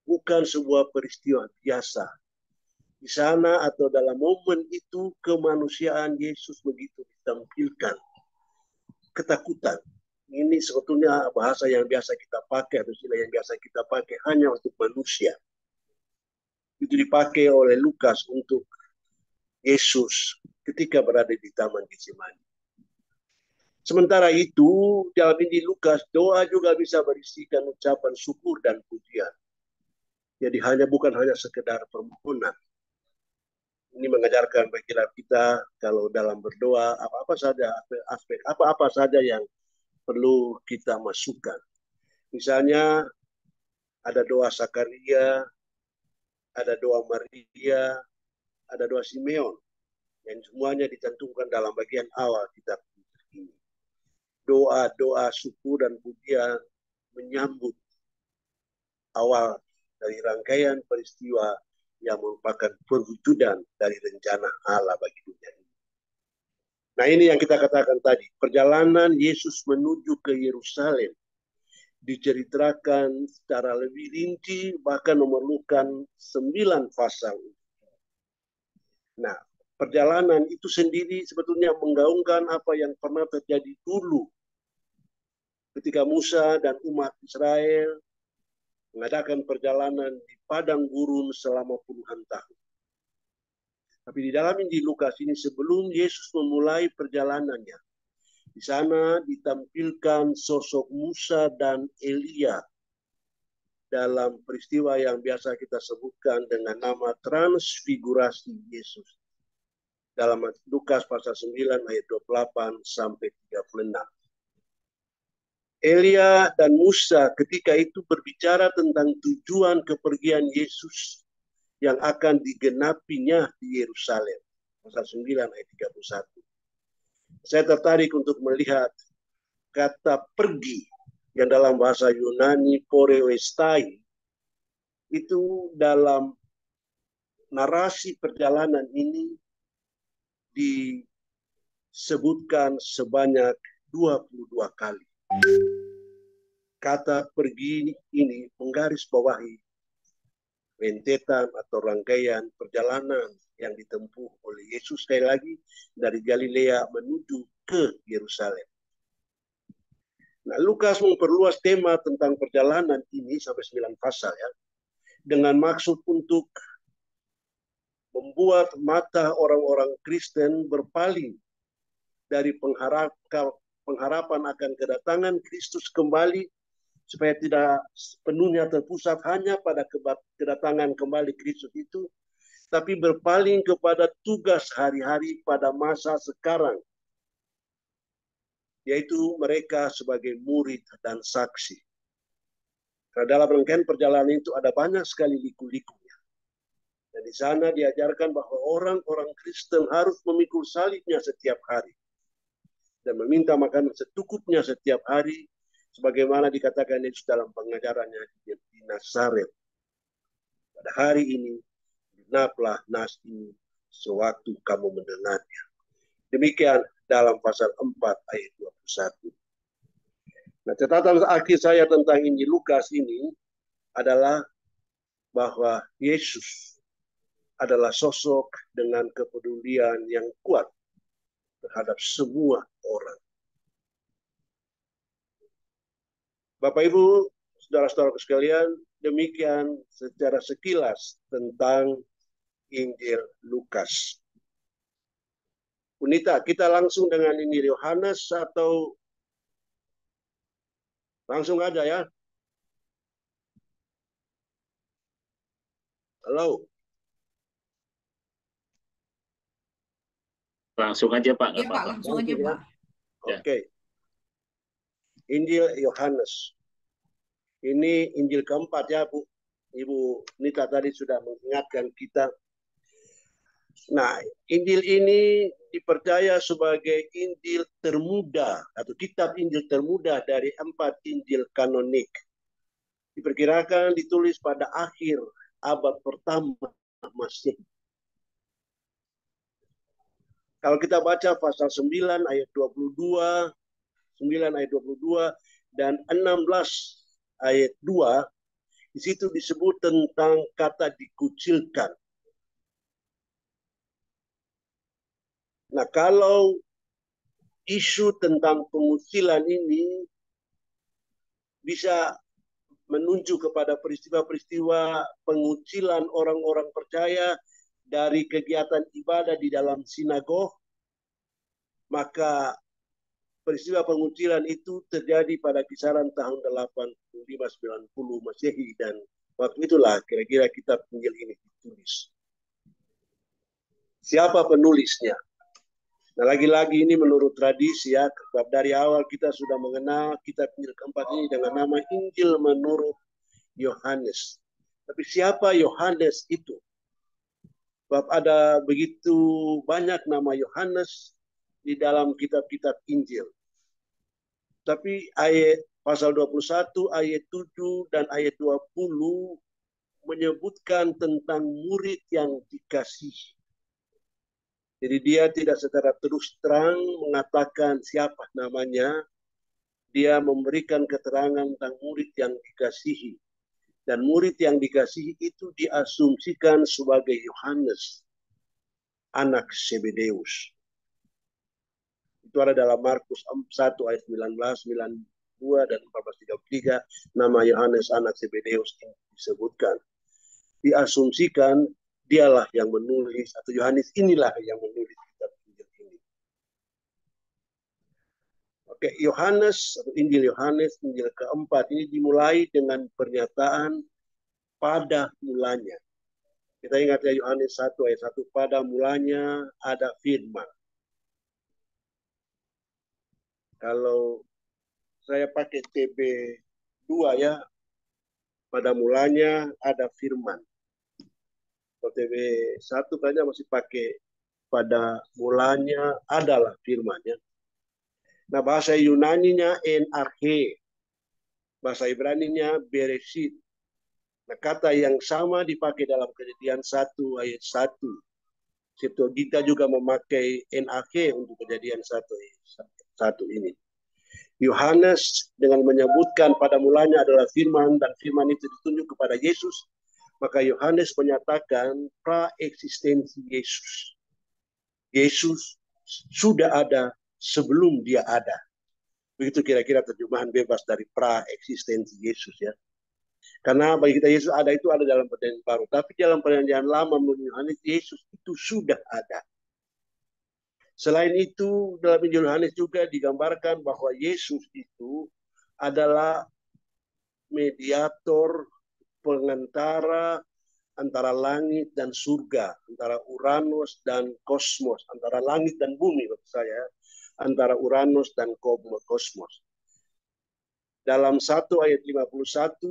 Bukan sebuah peristiwa biasa. Di sana atau dalam momen itu kemanusiaan Yesus begitu ditampilkan. Ketakutan. Ini sebetulnya bahasa yang biasa kita pakai atau istilah yang biasa kita pakai hanya untuk manusia. Itu dipakai oleh Lukas untuk Yesus ketika berada di Taman Getsemani. Sementara itu, dalam Injil Lukas, doa juga bisa berisikan ucapan syukur dan pujian. Jadi bukan hanya sekedar permohonan. Ini mengajarkan bagi kita kalau dalam berdoa apa-apa saja aspek apa-apa saja yang perlu kita masukkan. Misalnya ada doa Zakaria, ada doa Maria, ada doa Simeon yang semuanya dicantumkan dalam bagian awal kitab ini. Doa-doa syukur dan pujian menyambut awal dari rangkaian peristiwa yang merupakan perwujudan dari rencana Allah bagi dunia ini. Nah, ini yang kita katakan tadi. Perjalanan Yesus menuju ke Yerusalem diceritakan secara lebih rinci, bahkan memerlukan 9 pasal. Nah, perjalanan itu sendiri sebetulnya menggaungkan apa yang pernah terjadi dulu ketika Musa dan umat Israel mengadakan perjalanan di padang gurun selama puluhan tahun. Tapi di dalam Injil Lukas ini sebelum Yesus memulai perjalanannya, di sana ditampilkan sosok Musa dan Elia dalam peristiwa yang biasa kita sebutkan dengan nama transfigurasi Yesus. dalam Lukas pasal 9 ayat 28 sampai 36. Elia dan Musa ketika itu berbicara tentang tujuan kepergian Yesus yang akan digenapinya di Yerusalem. Pasal 9 ayat 31. Saya tertarik untuk melihat kata pergi yang dalam bahasa Yunani poreuestai itu dalam narasi perjalanan ini disebutkan sebanyak 22 kali. Kata pergi ini menggarisbawahi rentetan atau rangkaian perjalanan yang ditempuh oleh Yesus sekali lagi dari Galilea menuju ke Yerusalem. Nah, Lukas memperluas tema tentang perjalanan ini sampai 9 pasal ya, dengan maksud untuk membuat mata orang-orang Kristen berpaling dari pengharapan akan kedatangan Kristus kembali, supaya tidak sepenuhnya terpusat hanya pada kedatangan kembali Kristus itu, tapi berpaling kepada tugas hari-hari pada masa sekarang, yaitu mereka sebagai murid dan saksi. Karena dalam rangkaian perjalanan itu ada banyak sekali liku-likunya. Dan di sana diajarkan bahwa orang-orang Kristen harus memikul salibnya setiap hari dan meminta makanan secukupnya setiap hari, sebagaimana dikatakan Yesus dalam pengajarannya di Nazaret. Pada hari ini, genaplah nas ini sewaktu kamu mendengarnya. Demikian dalam pasal 4 ayat 21. Nah, catatan akhir saya tentang Injil Lukas ini adalah bahwa Yesus adalah sosok dengan kepedulian yang kuat terhadap semua orang. Bapak Ibu, saudara-saudara sekalian, demikian secara sekilas tentang Injil Lukas. Unita, kita langsung dengan Injil Yohanes atau langsung aja ya? Halo? Langsung aja Pak, nggak Ya Pak, apa-apa. langsung aja Ya. Pak. Oke. Injil Yohanes. Ini Injil keempat ya, Bu. Ibu Nita tadi sudah mengingatkan kita. Nah, Injil ini dipercaya sebagai Injil termuda atau kitab Injil termuda dari 4 Injil kanonik. Diperkirakan ditulis pada akhir abad pertama Masehi. Kalau kita baca pasal 9 ayat 22, 9 ayat 22 dan 16 ayat 2, di situ disebut tentang kata dikucilkan. Nah, kalau isu tentang pengucilan ini bisa menunjuk kepada peristiwa-peristiwa pengucilan orang-orang percaya dari kegiatan ibadah di dalam sinagog, maka peristiwa pengucilan itu terjadi pada kisaran tahun 85-90 Masehi, dan waktu itulah kira-kira kitab Injil ini ditulis. Siapa penulisnya? Nah, lagi-lagi ini menurut tradisi ya, dari awal kita sudah mengenal kitab Injil keempat ini dengan nama Injil menurut Yohanes. Tapi siapa Yohanes itu? Sebab ada begitu banyak nama Yohanes di dalam kitab-kitab Injil. Tapi ayat pasal 21, ayat 7 dan ayat 20 menyebutkan tentang murid yang dikasihi. Jadi dia tidak secara terus terang mengatakan siapa namanya. Dia memberikan keterangan tentang murid yang dikasihi. Dan murid yang dikasihi itu diasumsikan sebagai Yohanes, anak Zebedeus. Itu ada dalam Markus 1 ayat 19, 92 dan 1433, nama Yohanes anak Zebedeus disebutkan. Diasumsikan dialah yang menulis, atau Yohanes inilah yang menulis kitab Injil ini. Oke, Yohanes atau Injil Yohanes, Injil keempat ini dimulai dengan pernyataan pada mulanya. Kita ingat ya Yohanes 1 ayat 1, pada mulanya ada firman. Kalau saya pakai TB 2 ya, pada mulanya ada firman. Kalau TB 1 kayaknya masih pakai pada mulanya adalah firman ya. Nah, bahasa Yunaninya enarche, bahasa Ibraninya bereshit. Nah, kata yang sama dipakai dalam Kejadian 1 ayat 1. Septuaginta juga memakai enarche untuk Kejadian 1 ayat 1 ini. Yohanes dengan menyebutkan pada mulanya adalah firman dan firman itu ditunjuk kepada Yesus, maka Yohanes menyatakan praeksistensi Yesus. Yesus sudah ada sebelum dia ada. Begitu kira-kira terjemahan bebas dari praeksistensi Yesus ya. Karena bagi kita Yesus ada itu ada dalam perjanjian baru. Tapi dalam perjanjian lama menurut Yohanes, Yesus itu sudah ada. Selain itu, dalam Injil Yohanes juga digambarkan bahwa Yesus itu adalah mediator, pengantara antara langit dan surga, antara Uranus dan kosmos, antara langit dan bumi maksud saya, antara Uranus dan kosmos. Dalam 1 ayat 51,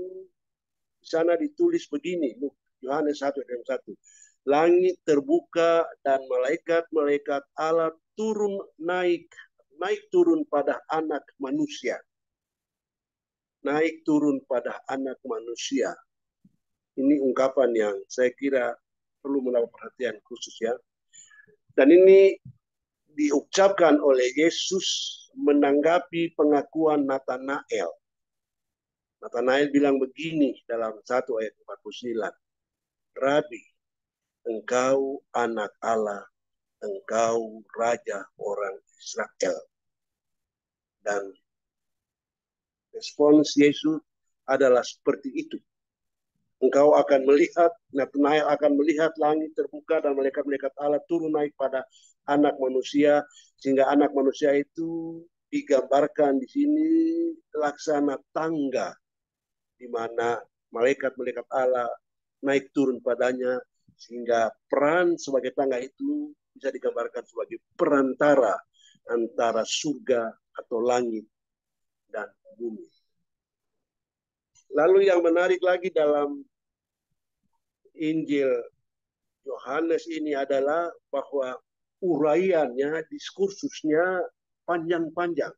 di sana ditulis begini, Yohanes 1 ayat 1. Langit terbuka dan malaikat-malaikat Allah naik turun pada anak manusia. Naik turun pada anak manusia. Ini ungkapan yang saya kira perlu mendapat perhatian khusus ya. Dan ini diucapkan oleh Yesus menanggapi pengakuan Natanael. Natanael bilang begini dalam 1 ayat 49. Rabi, engkau anak Allah, engkau raja orang Israel. Dan respons Yesus adalah seperti itu. Engkau akan melihat, Natanael akan melihat langit terbuka dan malaikat-malaikat Allah turun naik pada anak manusia, sehingga anak manusia itu digambarkan di sini laksana tangga, di mana malaikat-malaikat Allah naik turun padanya, sehingga peran sebagai tangga itu bisa digambarkan sebagai perantara antara surga atau langit dan bumi. Lalu yang menarik lagi dalam Injil Yohanes ini adalah bahwa uraiannya, diskursusnya panjang-panjang.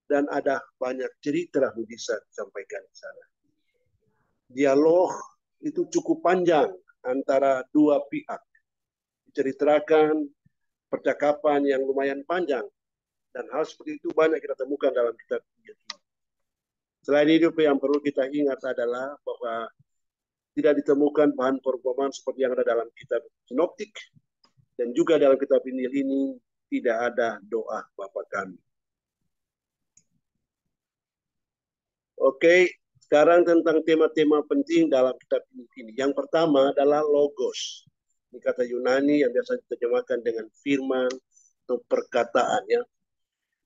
Dan ada banyak cerita yang bisa disampaikan di sana. Dialog itu cukup panjang antara dua pihak. Diceritakan percakapan yang lumayan panjang. Dan hal seperti itu banyak kita temukan dalam kitab Injil ini. Selain itu yang perlu kita ingat adalah bahwa tidak ditemukan bahan perumpamaan seperti yang ada dalam kitab Sinoptik, dan juga dalam kitab Injil ini tidak ada doa Bapa kami. Oke, sekarang tentang tema-tema penting dalam kitab ini. Yang pertama adalah logos. Ini kata Yunani yang biasa diterjemahkan dengan firman atau perkataan ya.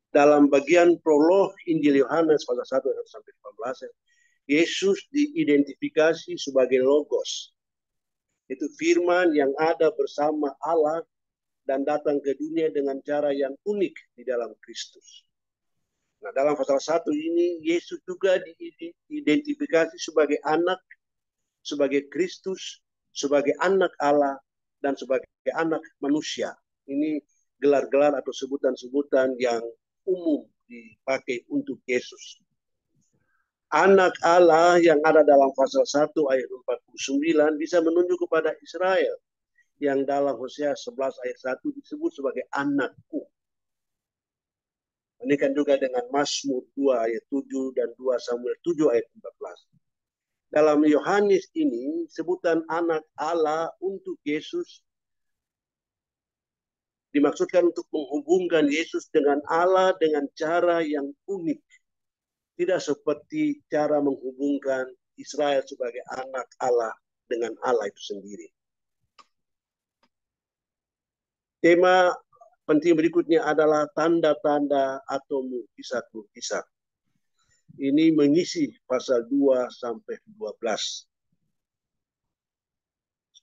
Dalam bagian prolog Injil Yohanes pasal 1 sampai 15, Yesus diidentifikasi sebagai logos. Itu firman yang ada bersama Allah dan datang ke dunia dengan cara yang unik di dalam Kristus. Nah, dalam pasal 1 ini, Yesus juga diidentifikasi sebagai anak, sebagai Kristus, sebagai anak Allah, dan sebagai anak manusia. Ini gelar-gelar atau sebutan-sebutan yang umum dipakai untuk Yesus. Anak Allah yang ada dalam pasal 1 ayat 49 bisa menunjuk kepada Israel, yang dalam Hosea 11 ayat 1 disebut sebagai anakku. Ini kan juga dengan Mazmur 2 ayat 7 dan 2 Samuel 7 ayat 14. Dalam Yohanes ini, sebutan anak Allah untuk Yesus dimaksudkan untuk menghubungkan Yesus dengan Allah dengan cara yang unik. Tidak seperti cara menghubungkan Israel sebagai anak Allah dengan Allah itu sendiri. Tema penting berikutnya adalah tanda-tanda atau mukjizat-mukjizat. Ini mengisi pasal 2 sampai 12.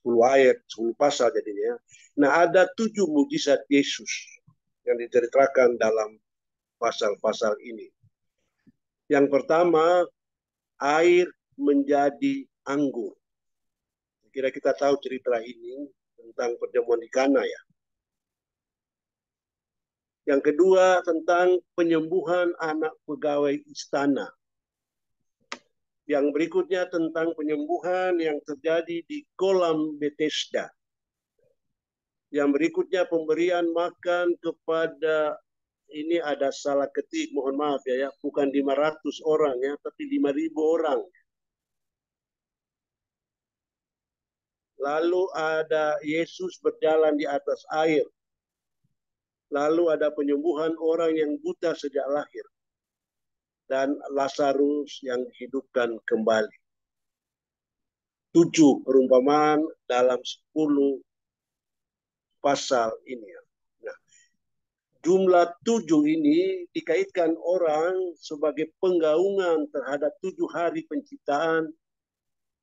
10 ayat, 10 pasal jadinya. Nah, ada 7 mujizat Yesus yang diceritakan dalam pasal-pasal ini. Yang pertama, air menjadi anggur. Kira kita tahu cerita ini tentang perjamuan di Kana ya. Yang kedua, tentang penyembuhan anak pegawai istana. Yang berikutnya tentang penyembuhan yang terjadi di kolam Bethesda. Yang berikutnya pemberian makan kepada, ini ada salah ketik, mohon maaf ya, bukan 500 orang ya, tapi 5.000 orang. Lalu ada Yesus berjalan di atas air. Lalu ada penyembuhan orang yang buta sejak lahir. Dan Lazarus yang dihidupkan kembali. 7 perumpamaan dalam 10 pasal ini. Nah, jumlah 7 ini dikaitkan orang sebagai penggaungan terhadap 7 hari penciptaan,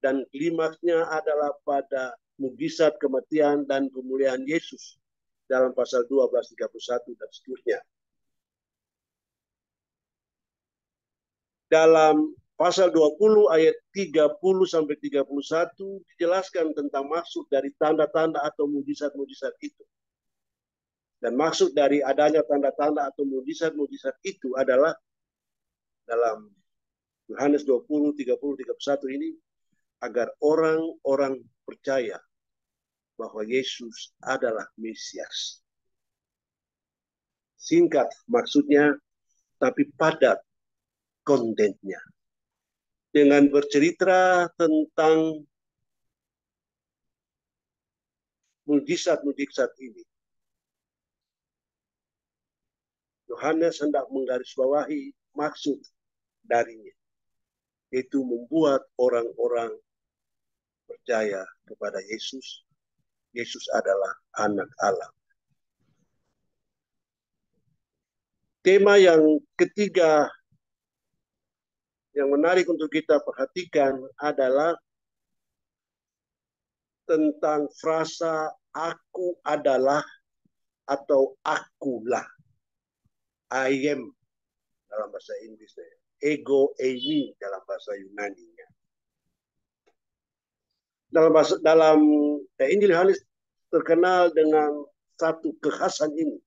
dan klimaksnya adalah pada mukjizat kematian dan pemulihan Yesus dalam pasal 12:31 dan seterusnya. Dalam pasal 20 ayat 30 sampai 31 dijelaskan tentang maksud dari tanda-tanda atau mujizat-mujizat itu. Dan maksud dari adanya tanda-tanda atau mujizat-mujizat itu adalah dalam Yohanes 20, 30, 31 ini agar orang-orang percaya bahwa Yesus adalah Mesias. Singkat maksudnya, tapi padat kontennya. Dengan bercerita tentang mujizat-mujizat ini, Yohanes hendak menggarisbawahi maksud darinya, yaitu membuat orang-orang percaya kepada Yesus. Yesus adalah anak Allah. Tema yang ketiga yang menarik untuk kita perhatikan adalah tentang frasa aku adalah atau akulah. I am dalam bahasa Inggrisnya. Ego eimi dalam bahasa Yunani-nya. Dalam Injil Yohanes terkenal dengan satu kekhasan ini,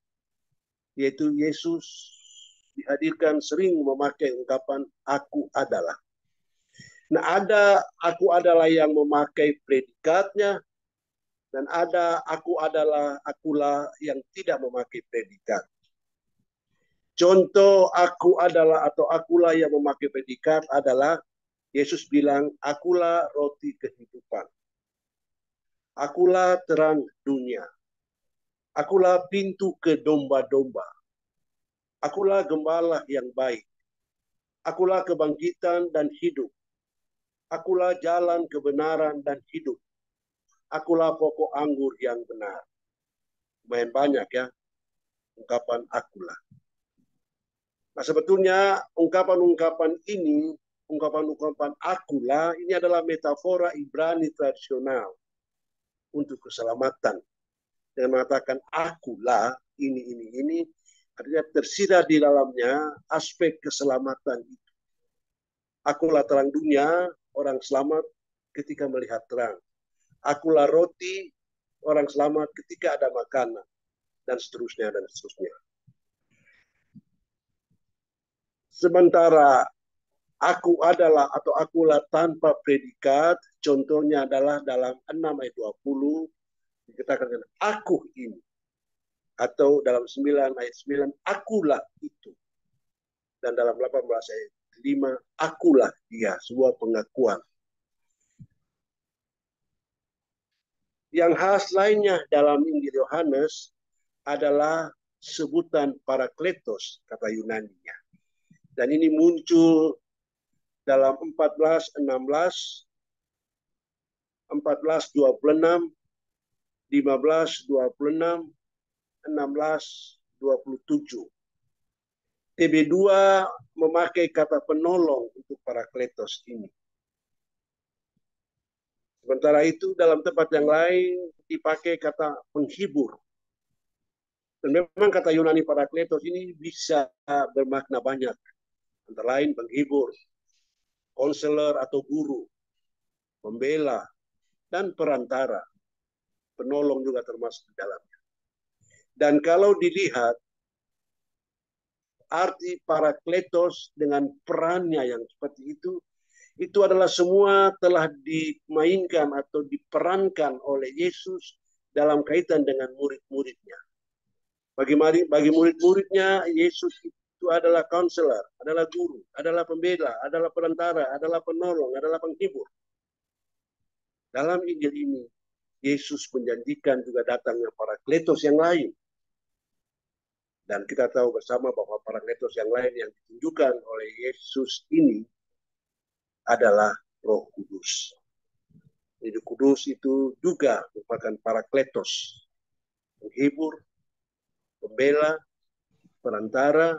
yaitu Yesus dihadirkan sering memakai ungkapan aku adalah. Nah, ada aku adalah yang memakai predikatnya, dan ada aku adalah, akulah yang tidak memakai predikat. Contoh aku adalah atau akulah yang memakai predikat adalah Yesus bilang, akulah roti kehidupan. Akulah terang dunia. Akulah pintu ke domba-domba. Akulah gembala yang baik. Akulah kebangkitan dan hidup. Akulah jalan kebenaran dan hidup. Akulah pokok anggur yang benar. Lumayan banyak ya ungkapan akulah. Nah, sebetulnya ungkapan-ungkapan ini, ungkapan-ungkapan akulah, ini adalah metafora Ibrani tradisional untuk keselamatan. Dengan mengatakan akulah, ini, artinya tersirat di dalamnya aspek keselamatan itu. Akulah terang dunia, orang selamat ketika melihat terang. Akulah roti, orang selamat ketika ada makanan. Dan seterusnya, dan seterusnya. Sementara aku adalah atau akulah tanpa predikat, contohnya adalah dalam 6 ayat 20, dikatakan aku ini. Atau dalam 9 ayat 9, akulah itu. Dan dalam 18 ayat 5, akulah dia, sebuah pengakuan. Yang khas lainnya dalam Injil Yohanes adalah sebutan Parakletos, kata Yunani-nya. Dan ini muncul dalam 14:16, 14:26, 15:26, 16:27. TB2 memakai kata penolong untuk Parakletos ini. Sementara itu dalam tempat yang lain dipakai kata penghibur. Dan memang kata Yunani parakletos ini bisa bermakna banyak. Antara lain penghibur, konselor atau guru, pembela, dan perantara. Penolong juga termasuk di dalamnya. Dan kalau dilihat arti parakletos dengan perannya yang seperti itu adalah semua telah dimainkan atau diperankan oleh Yesus dalam kaitan dengan murid-muridnya. Bagi murid-muridnya, Yesus itu adalah konselor, adalah guru, adalah pembela, adalah perantara, adalah penolong, adalah penghibur. Dalam Injil ini, Yesus menjanjikan juga datangnya parakletos yang lain. Dan kita tahu bersama bahwa parakletos yang lain yang ditunjukkan oleh Yesus ini adalah Roh Kudus. Roh Kudus itu juga merupakan parakletos, penghibur, pembela, perantara,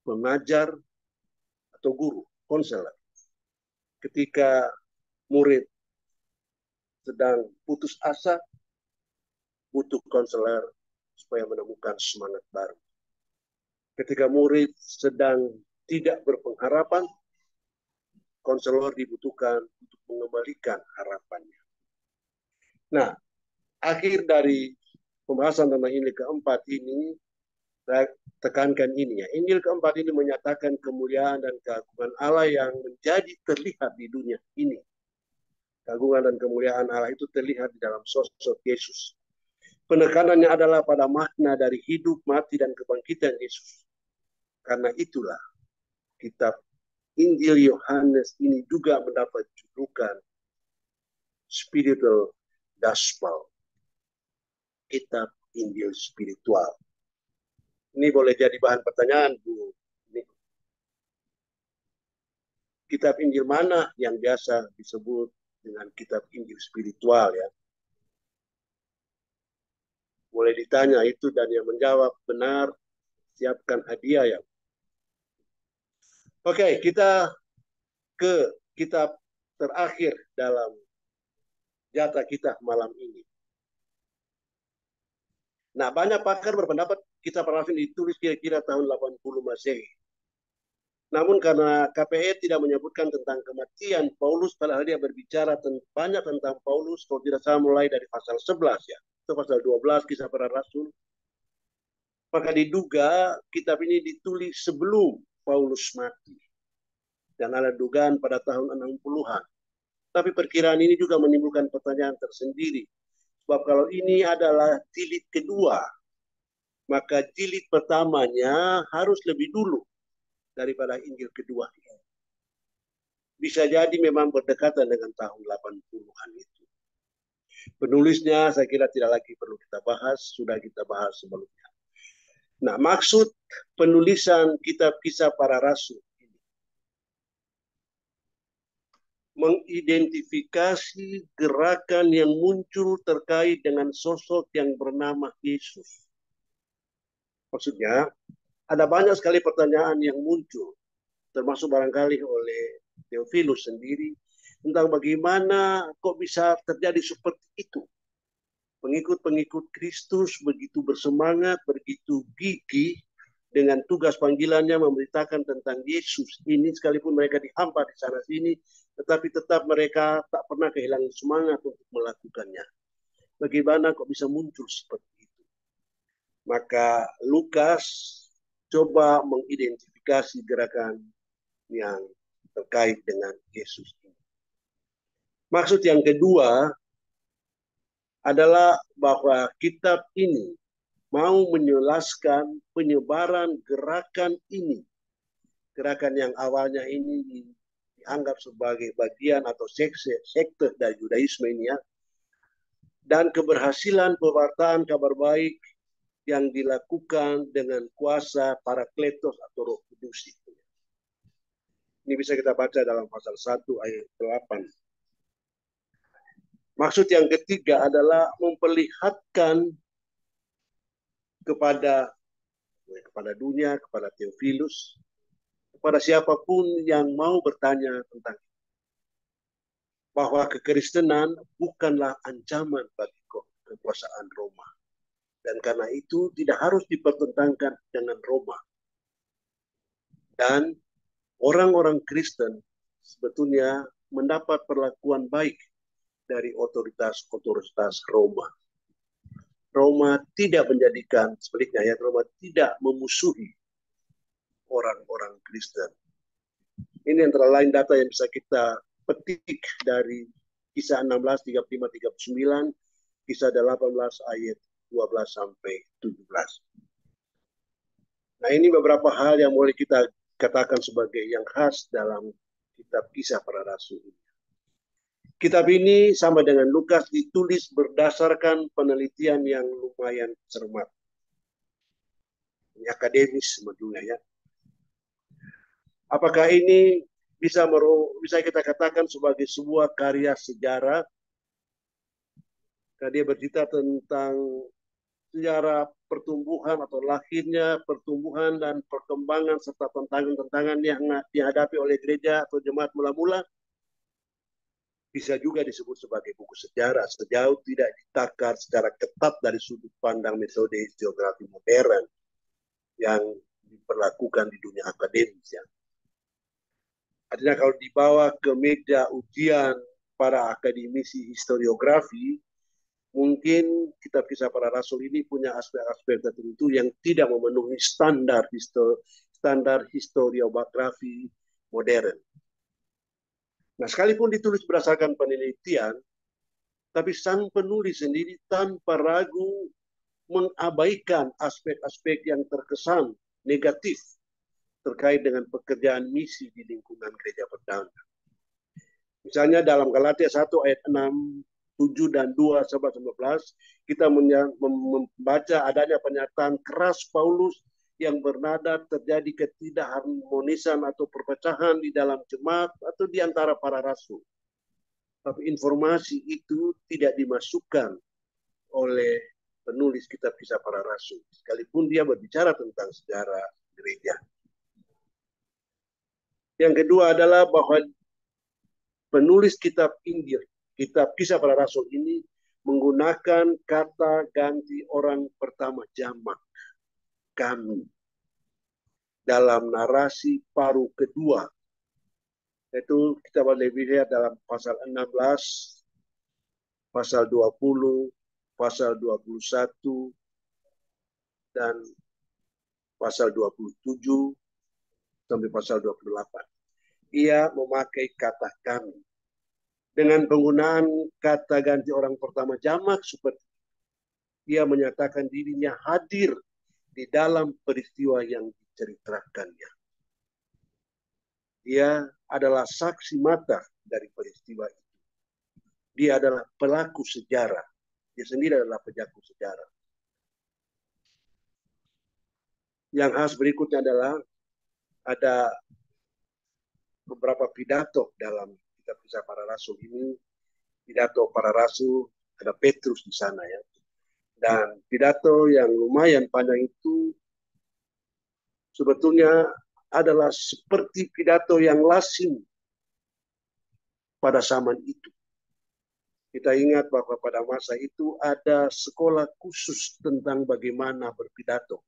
pengajar, atau guru, konselor. Ketika murid sedang putus asa, butuh konselor supaya menemukan semangat baru. Ketika murid sedang tidak berpengharapan, konselor dibutuhkan untuk mengembalikan harapannya. Nah, akhir dari pembahasan tentang Injil keempat ini, saya tekankan ini ya. Injil keempat ini menyatakan kemuliaan dan keagungan Allah yang menjadi terlihat di dunia ini. Keagungan dan kemuliaan Allah itu terlihat di dalam sosok Yesus. Penekanannya adalah pada makna dari hidup, mati, dan kebangkitan Yesus. Karena itulah kitab Injil Yohanes ini juga mendapat julukan spiritual gospel, kitab Injil spiritual. Ini boleh jadi bahan pertanyaan, Bu. Kitab Injil mana yang biasa disebut dengan kitab Injil spiritual ya? Boleh ditanya itu dan yang menjawab benar, siapkan hadiah ya. Oke, kita ke kitab terakhir dalam jatah kita malam ini. Nah, banyak pakar berpendapat kitab Rasul ditulis kira-kira tahun 80 Masehi. Namun karena KPE tidak menyebutkan tentang kematian Paulus, padahal dia berbicara banyak tentang Paulus, kalau tidak salah mulai dari pasal 11 ya, itu pasal 12 kisah para rasul. Maka diduga kitab ini ditulis sebelum Paulus mati. Dan ada dugaan pada tahun 60-an. Tapi perkiraan ini juga menimbulkan pertanyaan tersendiri. Sebab kalau ini adalah jilid kedua, maka jilid pertamanya harus lebih dulu daripada Injil kedua ini. Bisa jadi memang berdekatan dengan tahun 80-an itu. Penulisnya saya kira tidak lagi perlu kita bahas, sudah kita bahas sebelumnya. Nah, maksud penulisan kitab kisah para rasul ini mengidentifikasi gerakan yang muncul terkait dengan sosok yang bernama Yesus. Maksudnya, ada banyak sekali pertanyaan yang muncul, termasuk barangkali oleh Theophilus sendiri, tentang bagaimana kok bisa terjadi seperti itu. Pengikut-pengikut Kristus begitu bersemangat, begitu gigih dengan tugas panggilannya memberitakan tentang Yesus ini, sekalipun mereka dihampa di sana sini, tetapi tetap mereka tak pernah kehilangan semangat untuk melakukannya. Bagaimana kok bisa muncul seperti itu? Maka Lukas coba mengidentifikasi gerakan yang terkait dengan Yesus ini. Maksud yang kedua adalah bahwa kitab ini mau menjelaskan penyebaran gerakan ini. Gerakan yang awalnya ini dianggap sebagai bagian atau sekte dari Yudaisme ini ya. Dan keberhasilan pewartaan kabar baik yang dilakukan dengan kuasa Parakletos atau Roh Kudus itu. Ini bisa kita baca dalam pasal 1 ayat 8. Maksud yang ketiga adalah memperlihatkan kepada dunia, kepada Theophilus, kepada siapapun yang mau bertanya tentang itu, bahwa kekristenan bukanlah ancaman bagi kekuasaan Roma. Dan karena itu tidak harus dipertentangkan dengan Roma. Dan orang-orang Kristen sebetulnya mendapat perlakuan baik dari otoritas-otoritas Roma. Roma tidak menjadikan, sebaliknya ya, Roma tidak memusuhi orang-orang Kristen. Ini antara lain data yang bisa kita petik dari Kisah 16, 35, 39, Kisah 18 ayat 12 sampai 17. Nah, ini beberapa hal yang boleh kita katakan sebagai yang khas dalam kitab Kisah Para Rasul. Kitab ini sama dengan Lukas ditulis berdasarkan penelitian yang lumayan cermat. Ini akademis sebetulnya ya. Apakah ini bisa kita katakan sebagai sebuah karya sejarah? Karena dia bercerita tentang sejarah pertumbuhan atau lahirnya pertumbuhan dan perkembangan serta tantangan-tantangan yang dihadapi oleh gereja atau jemaat mula-mula. Bisa juga disebut sebagai buku sejarah sejauh tidak ditakar secara ketat dari sudut pandang metode historiografi modern yang diperlakukan di dunia akademis ya. Artinya kalau dibawa ke meja ujian para akademisi historiografi, mungkin kitab Kisah Para Rasul ini punya aspek-aspek tertentu yang tidak memenuhi standar historiografi modern. Nah, sekalipun ditulis berdasarkan penelitian, tapi sang penulis sendiri tanpa ragu mengabaikan aspek-aspek yang terkesan negatif terkait dengan pekerjaan misi di lingkungan gereja perdana. Misalnya dalam Galatia 1 ayat 6, 7 dan 2 sampai 11, kita membaca adanya pernyataan keras Paulus yang bernada terjadi ketidakharmonisan atau perpecahan di dalam jemaat atau di antara para rasul. Tapi informasi itu tidak dimasukkan oleh penulis kitab Kisah Para Rasul, sekalipun dia berbicara tentang sejarah gereja. Yang kedua adalah bahwa penulis kitab Injil, kitab Kisah Para Rasul ini menggunakan kata ganti orang pertama jamak, kami, dalam narasi paruh kedua. Itu kita boleh lihat dalam pasal 16, pasal 20, pasal 21, dan pasal 27, sampai pasal 28. Ia memakai kata kami. Dengan penggunaan kata ganti orang pertama jamak seperti ia menyatakan dirinya hadir di dalam peristiwa yang diceritakannya. Dia adalah saksi mata dari peristiwa itu. Dia adalah pelaku sejarah. Dia sendiri adalah pelaku sejarah. Yang khas berikutnya adalah ada beberapa pidato dalam kitab Kisah Para Rasul ini. Pidato para rasul, ada Petrus di sana ya. Dan pidato yang lumayan panjang itu sebetulnya adalah seperti pidato yang lazim pada zaman itu. Kita ingat bahwa pada masa itu ada sekolah khusus tentang bagaimana berpidato.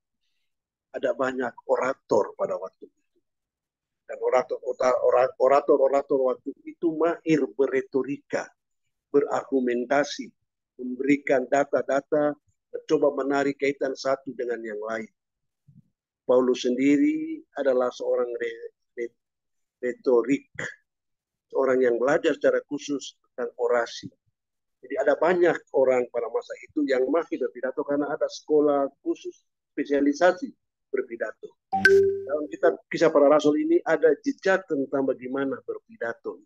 Ada banyak orator pada waktu itu. Dan orator waktu itu mahir berretorika, berargumentasi, memberikan data-data, mencoba menarik kaitan satu dengan yang lain. Paulus sendiri adalah seorang retorik, seorang yang belajar secara khusus tentang orasi. Jadi ada banyak orang pada masa itu yang mahir berpidato karena ada sekolah khusus spesialisasi berpidato. Dalam kitab Kisah Para Rasul ini ada jejak tentang bagaimana berpidato.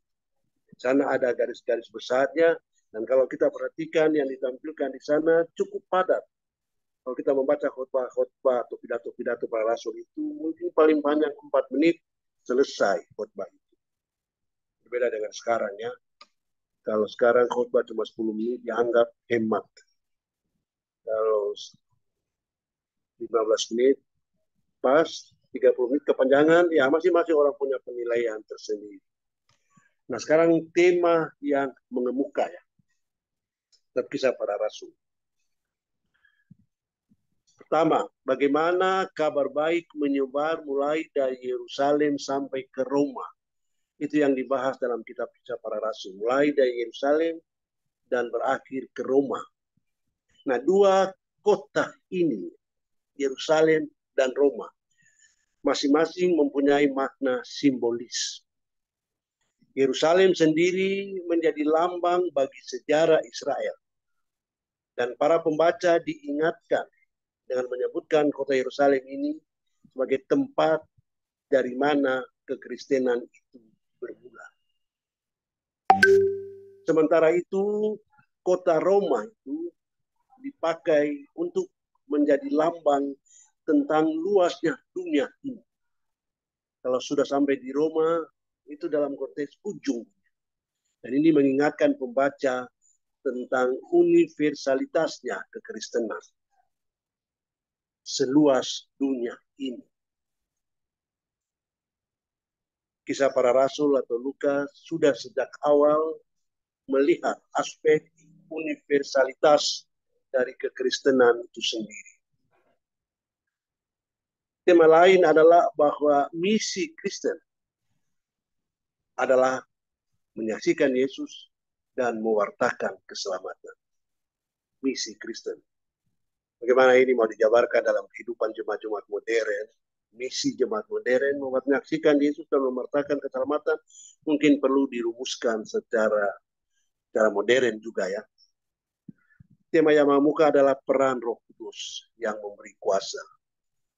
Di sana ada garis-garis besarnya, dan kalau kita perhatikan yang ditampilkan di sana cukup padat. Kalau kita membaca khotbah atau pidato-pidato para rasul itu mungkin paling panjang 4 menit selesai khotbah itu. Berbeda dengan sekarang ya. Kalau sekarang khotbah cuma 10 menit dianggap hemat. Kalau 15 menit pas, 30 menit kepanjangan, ya masing-masing orang punya penilaian tersendiri. Nah, sekarang tema yang mengemuka ya, dalam Kisah Para Rasul. Pertama, bagaimana kabar baik menyebar mulai dari Yerusalem sampai ke Roma. Itu yang dibahas dalam kitab Kisah Para Rasul. Mulai dari Yerusalem dan berakhir ke Roma. Nah, dua kota ini, Yerusalem dan Roma, masing-masing mempunyai makna simbolis. Yerusalem sendiri menjadi lambang bagi sejarah Israel. Dan para pembaca diingatkan dengan menyebutkan kota Yerusalem ini sebagai tempat dari mana kekristenan itu bermula. Sementara itu, kota Roma itu dipakai untuk menjadi lambang tentang luasnya dunia ini. Kalau sudah sampai di Roma, itu dalam konteks ujung. Dan ini mengingatkan pembaca tentang universalitasnya kekristenan seluas dunia ini. Kisah Para Rasul atau Lukas sudah sejak awal melihat aspek universalitas dari kekristenan itu sendiri. Tema lain adalah bahwa misi Kristen adalah menyaksikan Yesus dan mewartakan keselamatan. Misi Kristen. Bagaimana ini mau dijabarkan dalam kehidupan jemaat-jemaat modern, misi jemaat modern, menyaksikan Yesus dan mewartakan keselamatan, mungkin perlu dirumuskan secara modern juga ya. Tema yang mengemuka adalah peran Roh Kudus yang memberi kuasa.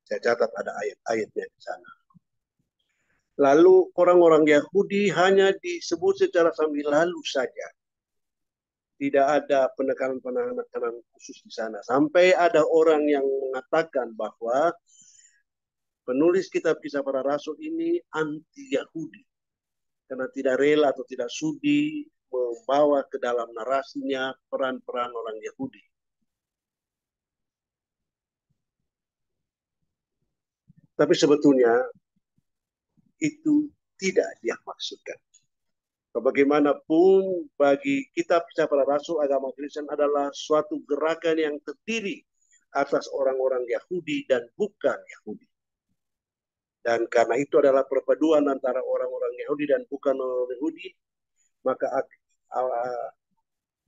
Saya catat ada ayat-ayatnya di sana. Lalu orang-orang Yahudi hanya disebut secara sambil lalu saja. Tidak ada penekanan khusus di sana. Sampai ada orang yang mengatakan bahwa penulis kitab Kisah Para Rasul ini anti-Yahudi. Karena tidak rela atau tidak sudi membawa ke dalam narasinya peran-peran orang Yahudi. Tapi sebetulnya itu tidak dia maksudkan. Bagaimanapun bagi kitab Kisah Para Rasul, agama Kristen adalah suatu gerakan yang terdiri atas orang-orang Yahudi dan bukan Yahudi. Dan karena itu adalah perpaduan antara orang-orang Yahudi dan bukan orang Yahudi, maka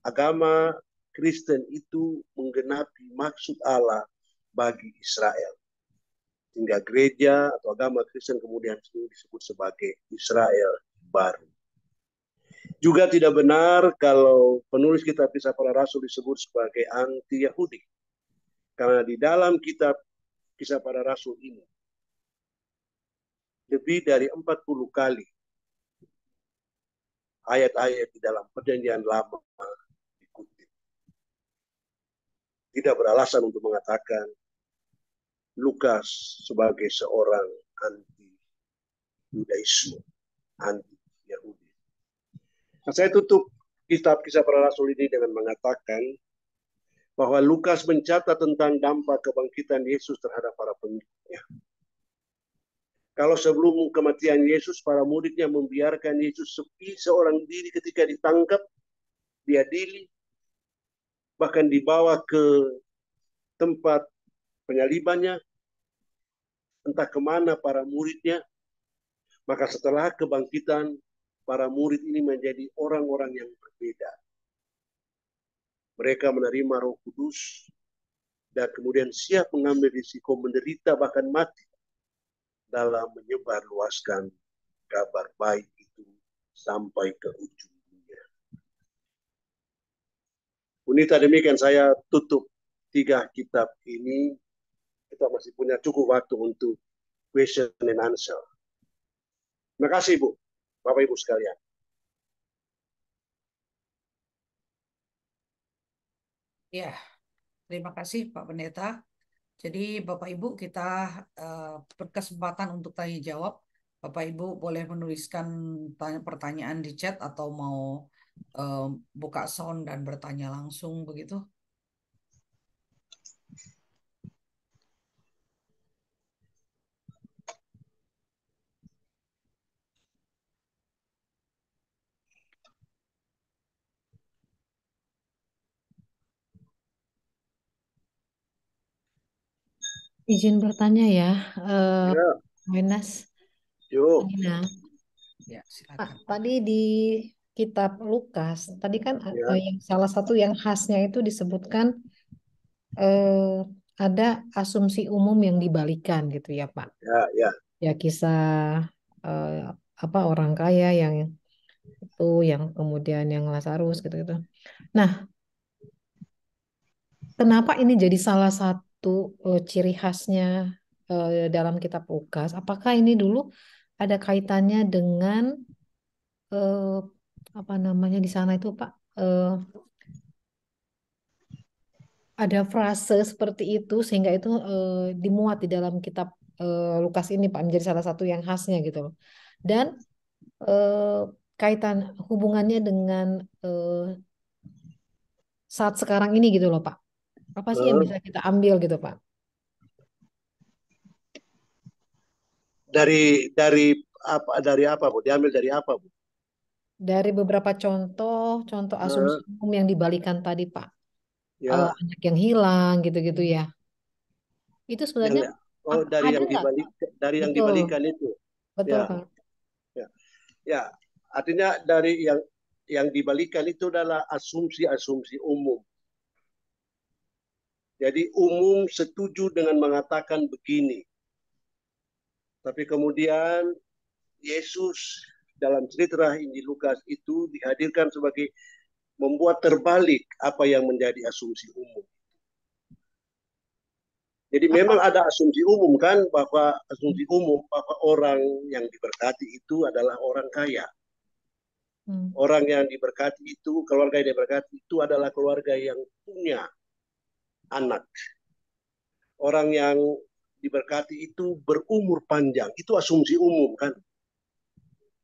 agama Kristen itu menggenapi maksud Allah bagi Israel. Sehingga gereja atau agama Kristen kemudian disebut sebagai Israel baru. Juga tidak benar kalau penulis kitab Kisah Para Rasul disebut sebagai anti-Yahudi. Karena di dalam kitab Kisah Para Rasul ini, lebih dari 40 kali ayat-ayat di dalam Perjanjian Lama dikutip. Tidak beralasan untuk mengatakan Lukas sebagai seorang anti-Yudaisme, anti-Yahudi. Nah, saya tutup kitab Kisah Para Rasul ini dengan mengatakan bahwa Lukas mencatat tentang dampak kebangkitan Yesus terhadap para pengikutnya. Kalau sebelum kematian Yesus, para muridnya membiarkan Yesus sepi seorang diri ketika ditangkap, diadili, bahkan dibawa ke tempat penyalibannya, entah kemana para muridnya. Maka setelah kebangkitan, para murid ini menjadi orang-orang yang berbeda. Mereka menerima Roh Kudus dan kemudian siap mengambil risiko menderita bahkan mati dalam menyebarluaskan kabar baik itu sampai ke ujung dunia. Unita demikian saya tutup 3 kitab ini. Kita masih punya cukup waktu untuk question and answer. Terima kasih Bu, Bapak Ibu sekalian. Ya, terima kasih Pak Pendeta. Jadi Bapak Ibu kita berkesempatan untuk tanya jawab. Bapak Ibu boleh menuliskan pertanyaan di chat atau mau eh, buka sound dan bertanya langsung begitu. Izin bertanya ya, eh Ya, Wenas, yuk. Ya, Pak, silakan. tadi di kitab Lukas, tadi kan Ya, yang salah satu yang khasnya itu disebutkan eh, ada asumsi umum yang dibalikan gitu ya Pak. ya, ya. Ya kisah eh, apa orang kaya yang itu, yang kemudian yang Lazarus gitu-gitu. Nah, kenapa ini jadi salah satu ciri khasnya dalam kitab Lukas? Apakah ini dulu ada kaitannya dengan eh, apa namanya di sana itu Pak? Ada frase seperti itu sehingga itu dimuat di dalam kitab Lukas ini Pak, menjadi salah satu yang khasnya gitu loh. Dan eh, kaitan hubungannya dengan eh, saat sekarang ini gitu loh Pak. Apa sih yang Eh, bisa kita ambil gitu Pak? dari apa, Bu? Diambil dari apa, Bu? Dari beberapa contoh asumsi Eh, umum yang dibalikan tadi Pak. ya, Anak yang hilang gitu-gitu ya. Itu yang sebenarnya oh dari ada yang nggak Pak? Betul, dibalikan itu. betul Ya, Pak. ya, ya. Artinya dari yang dibalikan itu adalah asumsi-asumsi umum. Jadi umum setuju dengan mengatakan begini, tapi kemudian Yesus dalam cerita Injil Lukas itu dihadirkan sebagai membuat terbalik apa yang menjadi asumsi umum. Jadi memang Apa? ada asumsi umum kan, bahwa asumsi umum bahwa orang yang diberkati itu adalah orang kaya. Hmm. Orang yang diberkati itu, keluarga yang diberkati itu adalah keluarga yang punya anak. Orang yang diberkati itu berumur panjang. Itu asumsi umum kan.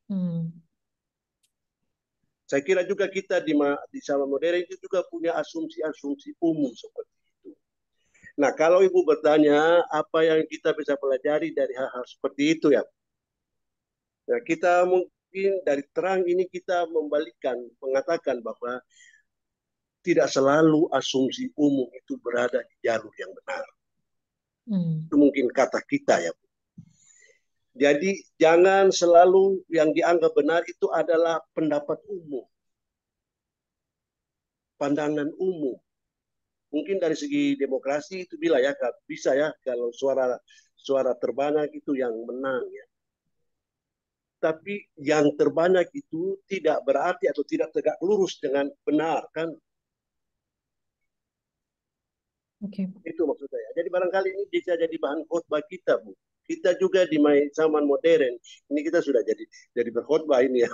Hmm. Saya kira juga kita di zaman modern itu juga punya asumsi-asumsi umum seperti itu. Nah, kalau Ibu bertanya apa yang kita bisa pelajari dari hal-hal seperti itu ya. Nah, kita mungkin dari terang ini kita mengatakan bahwa tidak selalu asumsi umum itu berada di jalur yang benar. Hmm. Itu mungkin kata kita ya. Jadi jangan selalu yang dianggap benar itu adalah pendapat umum, pandangan umum. Mungkin dari segi demokrasi itu bisa ya kalau suara suara terbanyak itu yang menang ya. Tapi yang terbanyak itu tidak berarti atau tidak tegak lurus dengan benar kan. Oke. Itu maksud saya. Jadi barangkali ini bisa jadi bahan khotbah kita, Bu. Kita juga di zaman modern, ini kita sudah jadi berkhotbah ini ya.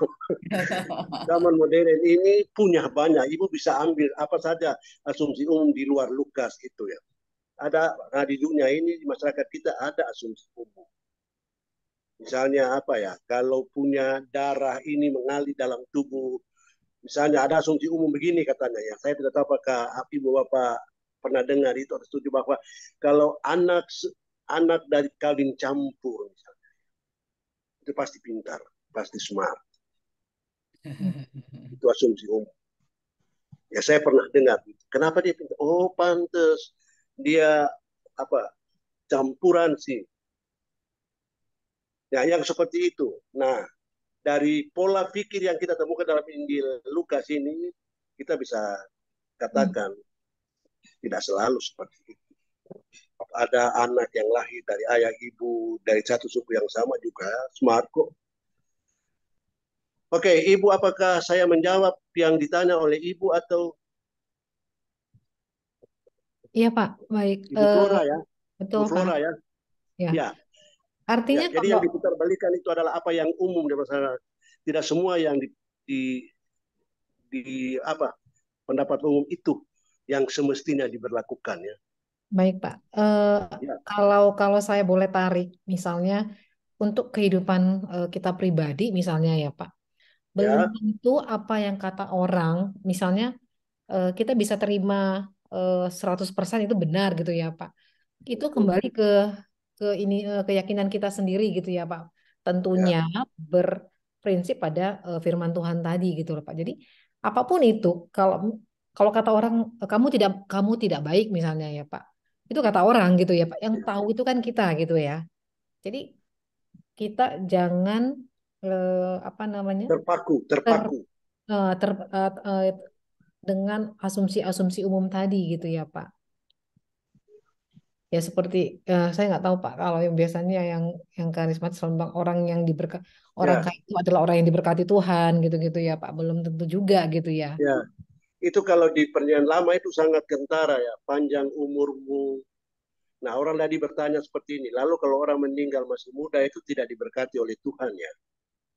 Zaman modern ini punya banyak, Ibu bisa ambil apa saja asumsi umum di luar Lukas itu ya. Ada, nah di dunia ini di masyarakat kita ada asumsi umum. Misalnya apa ya, kalau punya darah ini mengalir dalam tubuh, misalnya ada asumsi umum begini katanya ya, saya tidak tahu apakah Ibu Bapak pernah dengar itu atau setuju bahwa kalau anak anak dari kawin campur misalnya, itu pasti pintar, pasti smart. Itu asumsi umum. Ya saya pernah dengar. Kenapa dia pintar? Oh pantes dia apa campuran sih. Ya yang seperti itu. Nah dari pola pikir yang kita temukan dalam Injil Lukas ini kita bisa Hmm. katakan tidak selalu seperti itu. Ada anak yang lahir dari ayah ibu dari satu suku yang sama juga smart kok. Oke, Ibu, apakah saya menjawab yang ditanya oleh Ibu atau Iya Pak, baik. Ibu Flora ya? Betul Ibu Pak. Flora ya? Ya, Ya, ya. artinya Jadi kalau yang diputarbalikan itu adalah apa yang umum di masyarakat. Tidak semua yang di, apa pendapat umum itu yang semestinya diberlakukan ya. baik Pak, Ya, kalau saya boleh tarik, misalnya untuk kehidupan kita pribadi, misalnya ya Pak, belum ya, tentu apa yang kata orang, misalnya kita bisa terima 100% itu benar gitu ya Pak. Itu betul. kembali ke ini keyakinan kita sendiri gitu ya Pak. Ya, Tentunya berprinsip pada firman Tuhan tadi gitu loh Pak. Jadi apapun itu, kalau kalau kata orang kamu tidak baik misalnya ya Pak. Itu kata orang gitu ya Pak. Yang tahu itu kan kita gitu ya. Jadi kita jangan apa namanya Terpaku, ter, terpaku. eh, ter dengan asumsi-asumsi umum tadi gitu ya Pak. Ya seperti saya nggak tahu Pak kalau yang biasanya yang karismatis selalu bilang orang yang orang Ya, kaya itu adalah orang yang diberkati Tuhan gitu-gitu ya Pak. Belum tentu juga gitu ya. ya. Itu kalau di perjanjian lama itu sangat kentara ya, panjang umurmu. Nah, orang tadi bertanya seperti ini. Lalu kalau orang meninggal masih muda itu tidak diberkati oleh Tuhan ya.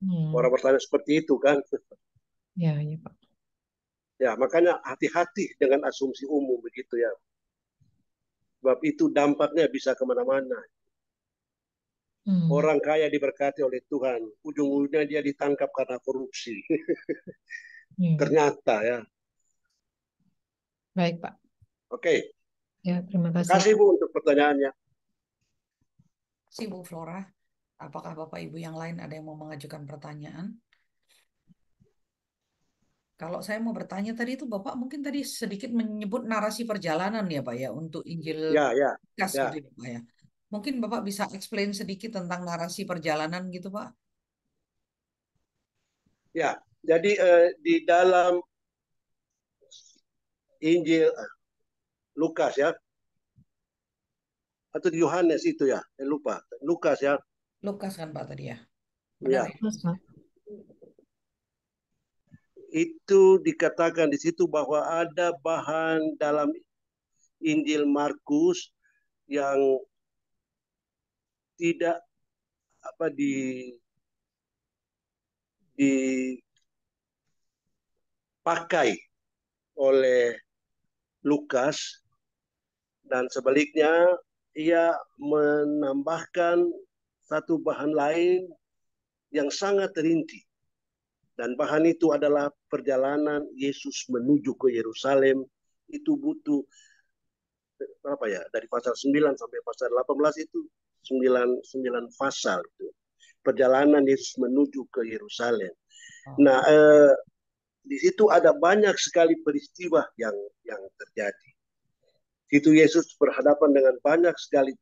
Hmm, Orang bertanya seperti itu kan. ya ya Pak. Ya, makanya hati-hati dengan asumsi umum begitu ya. Sebab itu dampaknya bisa kemana-mana. Hmm, Orang kaya diberkati oleh Tuhan. Ujung-ujungnya dia ditangkap karena korupsi. ya. Ternyata ya. Baik Pak. Oke, Ya terima terima kasih. kasih Bu untuk pertanyaannya. Si Bu Flora, apakah Bapak Ibu yang lain ada yang mau mengajukan pertanyaan? Kalau saya mau bertanya tadi itu Bapak mungkin tadi sedikit menyebut narasi perjalanan ya Pak ya untuk Injil Ya, ya, Lukas gitu ya, ya Pak ya. Mungkin Bapak bisa explain sedikit tentang narasi perjalanan gitu Pak. ya. Jadi di dalam Injil Lukas ya, atau di Yohanes itu ya, lupa. Lukas ya, Lukas kan Pak tadi ya. Benar ya. ya? Mas, Pak. Itu dikatakan di situ bahwa ada bahan dalam Injil Markus yang tidak apa dipakai oleh Lukas dan sebaliknya ia menambahkan satu bahan lain yang sangat rinci dan bahan itu adalah perjalanan Yesus menuju ke Yerusalem. Itu butuh berapa ya, dari pasal 9 sampai pasal 18 itu 9 pasal itu perjalanan Yesus menuju ke Yerusalem. Oh, Nah, di situ ada banyak sekali peristiwa yang terjadi. Itu Yesus berhadapan dengan banyak sekali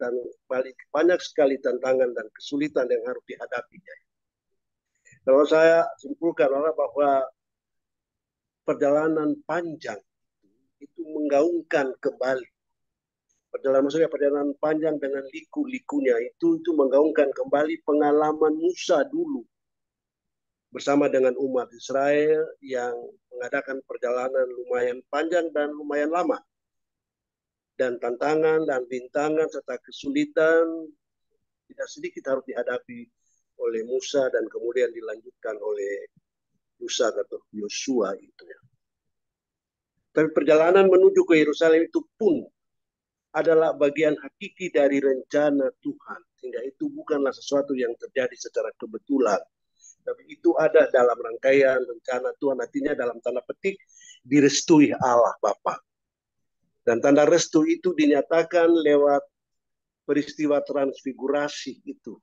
tantangan dan kesulitan yang harus dihadapinya. Kalau saya simpulkan bahwa perjalanan panjang itu menggaungkan kembali perjalanan panjang dengan liku-likunya itu menggaungkan kembali pengalaman Musa dulu bersama dengan umat Israel yang mengadakan perjalanan lumayan panjang dan lumayan lama dan tantangan dan rintangan serta kesulitan tidak sedikit harus dihadapi oleh Musa dan kemudian dilanjutkan oleh Musa atau Yosua itu ya. Tapi perjalanan menuju ke Yerusalem itu pun adalah bagian hakiki dari rencana Tuhan. Sehingga itu bukanlah sesuatu yang terjadi secara kebetulan. Tapi itu ada dalam rangkaian rencana Tuhan. Artinya dalam tanda petik direstui Allah Bapa. Dan tanda restu itu dinyatakan lewat peristiwa transfigurasi itu.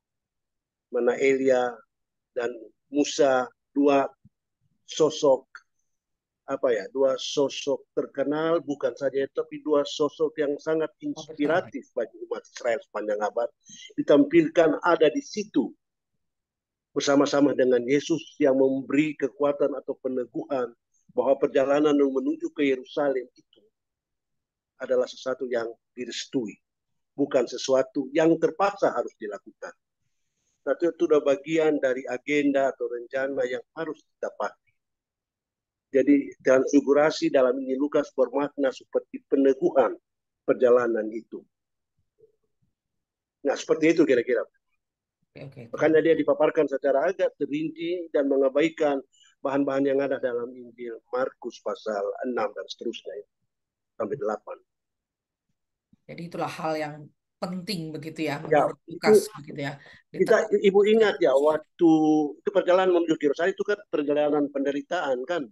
Mana Elia dan Musa, sosok dua sosok terkenal bukan saja tapi dua sosok yang sangat oh betul. inspiratif bagi umat Israel sepanjang abad ditampilkan ada di situ bersama-sama dengan Yesus yang memberi kekuatan atau peneguhan bahwa perjalanan menuju ke Yerusalem itu adalah sesuatu yang direstui, bukan sesuatu yang terpaksa harus dilakukan. Tapi itu sudah bagian dari agenda atau rencana yang harus didapat. Jadi transfigurasi dalam ini Lukas bermakna seperti peneguhan perjalanan itu. Nah, seperti itu kira-kira. Oke. Makanya dia dipaparkan secara agak terinci dan mengabaikan bahan-bahan yang ada dalam Injil Markus pasal 6 dan seterusnya sampai 8. Jadi itulah hal yang penting begitu ya Ya, menurut itu Lukas begitu ya. Ibu ingat ya waktu itu perjalanan menuju ke Yerusalem itu kan perjalanan penderitaan kan,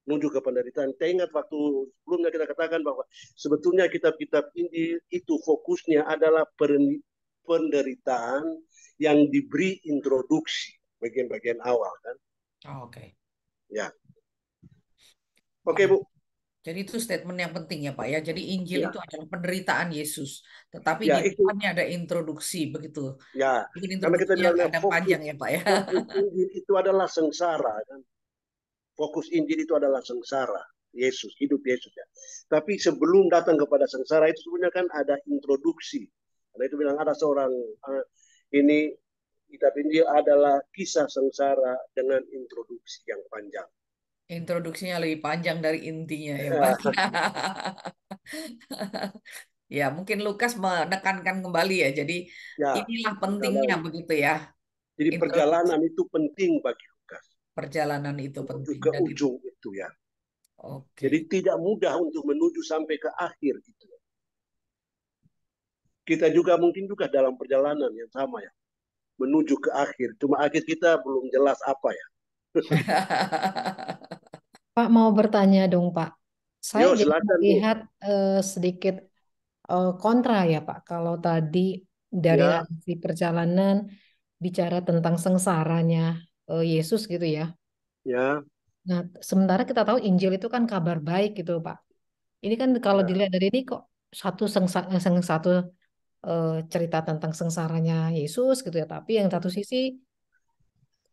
menuju ke penderitaan. Kita ingat waktu sebelumnya kita katakan bahwa sebetulnya kitab-kitab Injil itu fokusnya adalah penderitaan yang diberi introduksi bagian-bagian awal kan. Oh, oke. Ya. Wah, Oke Bu. Jadi itu statement yang penting ya Pak ya. Jadi Injil Ya, itu adalah penderitaan Yesus, tetapi di ya itu depannya ada introduksi begitu. ya. Mungkin Karena kita introduksinya dalamnya kadang fokus panjang ya Pak ya. fokus Injil itu adalah sengsara kan. Fokus Injil itu adalah sengsara Yesus, hidup Yesus ya. Tapi sebelum datang kepada sengsara itu sebenarnya kan ada introduksi. Karena itu bilang ada seorang ini kitab Injil adalah kisah sengsara dengan introduksi yang panjang. Introduksinya lebih panjang dari intinya ya Pak. Ya, mungkin Lukas menekankan kembali ya. Jadi Ya, inilah pentingnya kalau begitu ya. jadi Introduksi perjalanan itu penting bagi Lukas perjalanan itu menuju penting ke dan itu ujung itu ya. Jadi oke. tidak mudah untuk menuju sampai ke akhir itu. Kita juga mungkin juga dalam perjalanan yang sama ya, menuju ke akhir. Cuma akhir kita belum jelas apa ya. Pak mau bertanya dong Pak. Saya Yo, jadi silakan Bu. melihat sedikit kontra ya Pak. Kalau tadi dari Ya, narasi perjalanan bicara tentang sengsaranya Yesus gitu ya. ya, Nah, sementara kita tahu Injil itu kan kabar baik gitu Pak. Ini kan kalau ya. dilihat dari ini kok satu cerita tentang sengsaranya Yesus gitu ya. Tapi yang satu sisi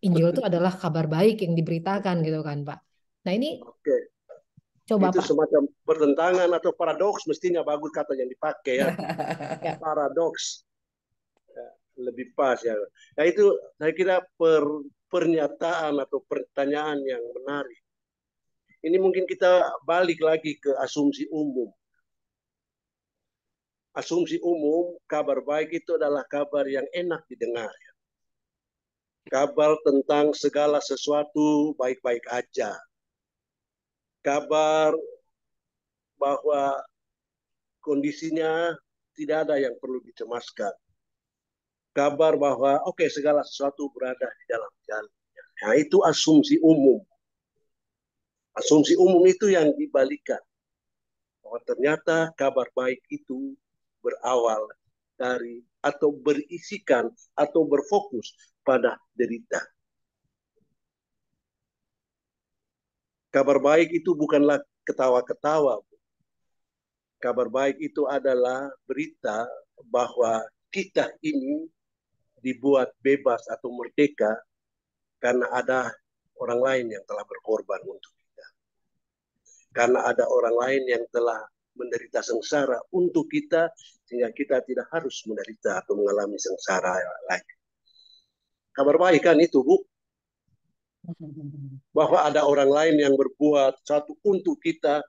Injil itu adalah kabar baik yang diberitakan gitu kan Pak. Nah ini Oke. coba Itu Pak. semacam pertentangan atau paradoks mestinya bagus kata yang dipakai ya. Ya, Paradoks. Ya, lebih pas ya. Nah itu saya kira pernyataan atau pertanyaan yang menarik. Ini mungkin kita balik lagi ke asumsi umum. Asumsi umum, kabar baik itu adalah kabar yang enak didengar. Kabar tentang segala sesuatu baik-baik aja. Kabar bahwa kondisinya tidak ada yang perlu dicemaskan. Kabar bahwa oke, segala sesuatu berada di dalam jalan. Nah, itu asumsi umum. Asumsi umum itu yang dibalikan. Bahwa ternyata kabar baik itu berawal dari atau berisikan atau berfokus pada derita. Kabar baik itu bukanlah ketawa-ketawa. Kabar baik itu adalah berita bahwa kita ini dibuat bebas atau merdeka karena ada orang lain yang telah berkorban untuk kita. Karena ada orang lain yang telah menderita sengsara untuk kita, sehingga kita tidak harus menderita atau mengalami sengsara lagi. Kabar baik kan itu, Bu, bahwa ada orang lain yang berbuat satu untuk kita,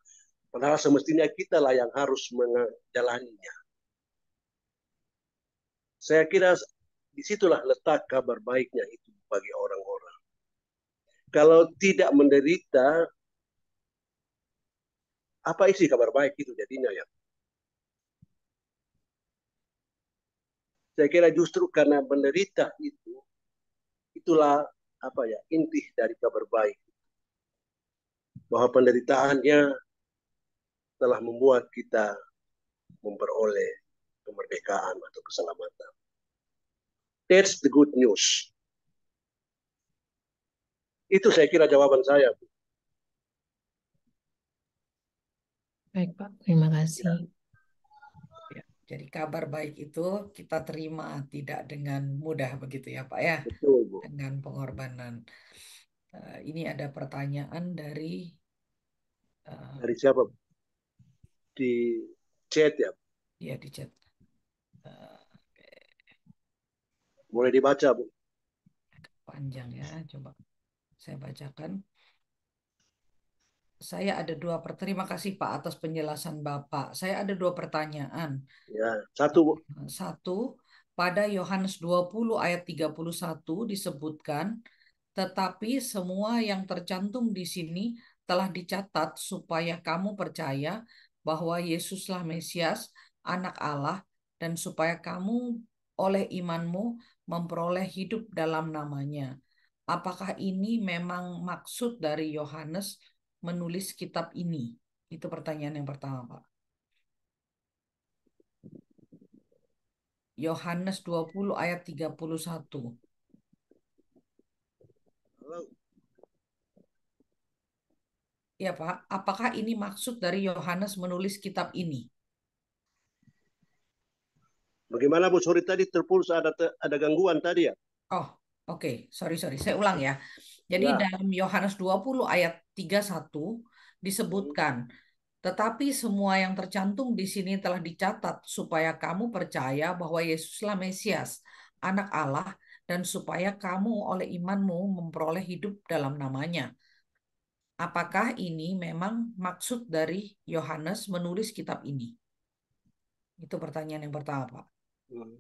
padahal semestinya kita lah yang harus menjalaninya. Saya kira disitulah letak kabar baiknya itu bagi orang-orang. Kalau tidak menderita, apa isi kabar baik itu jadinya ya? Saya kira justru karena menderita itu, itulah apa ya inti dari kabar baik. Bahwa penderitaannya telah membuat kita memperoleh kemerdekaan atau keselamatan. That's the good news. Itu saya kira jawaban saya. baik Pak. Terima kasih. Ya, jadi kabar baik itu kita terima tidak dengan mudah begitu ya Pak ya, Betul, Bu. dengan pengorbanan. Ini ada pertanyaan dari Dari siapa? Di chat ya. dia di chat. Eh, Boleh dibaca, Bu. Panjang ya, coba saya bacakan. Saya ada terima kasih Pak atas penjelasan Bapak. Saya ada dua pertanyaan. Ya, satu, Bu. Satu, pada Yohanes 20 ayat 31 disebutkan, tetapi semua yang tercantum di sini telah dicatat supaya kamu percaya bahwa Yesuslah Mesias, Anak Allah, dan supaya kamu oleh imanmu memperoleh hidup dalam namanya. Apakah ini memang maksud dari Yohanes menulis kitab ini? Itu pertanyaan yang pertama, Pak. Yohanes 20 ayat 31. Halo. Ya Pak, apakah ini maksud dari Yohanes menulis kitab ini? Bagaimana Bu? Sorry tadi terputus, ada gangguan tadi ya? Oh, oke. Sorry, sorry. Saya ulang ya. Jadi Ya. dalam Yohanes 20 ayat 31 disebutkan, tetapi semua yang tercantum di sini telah dicatat supaya kamu percaya bahwa Yesuslah Mesias, Anak Allah, dan supaya kamu oleh imanmu memperoleh hidup dalam namanya. Apakah ini memang maksud dari Yohanes menulis kitab ini? Itu pertanyaan yang pertama, Pak. Hmm.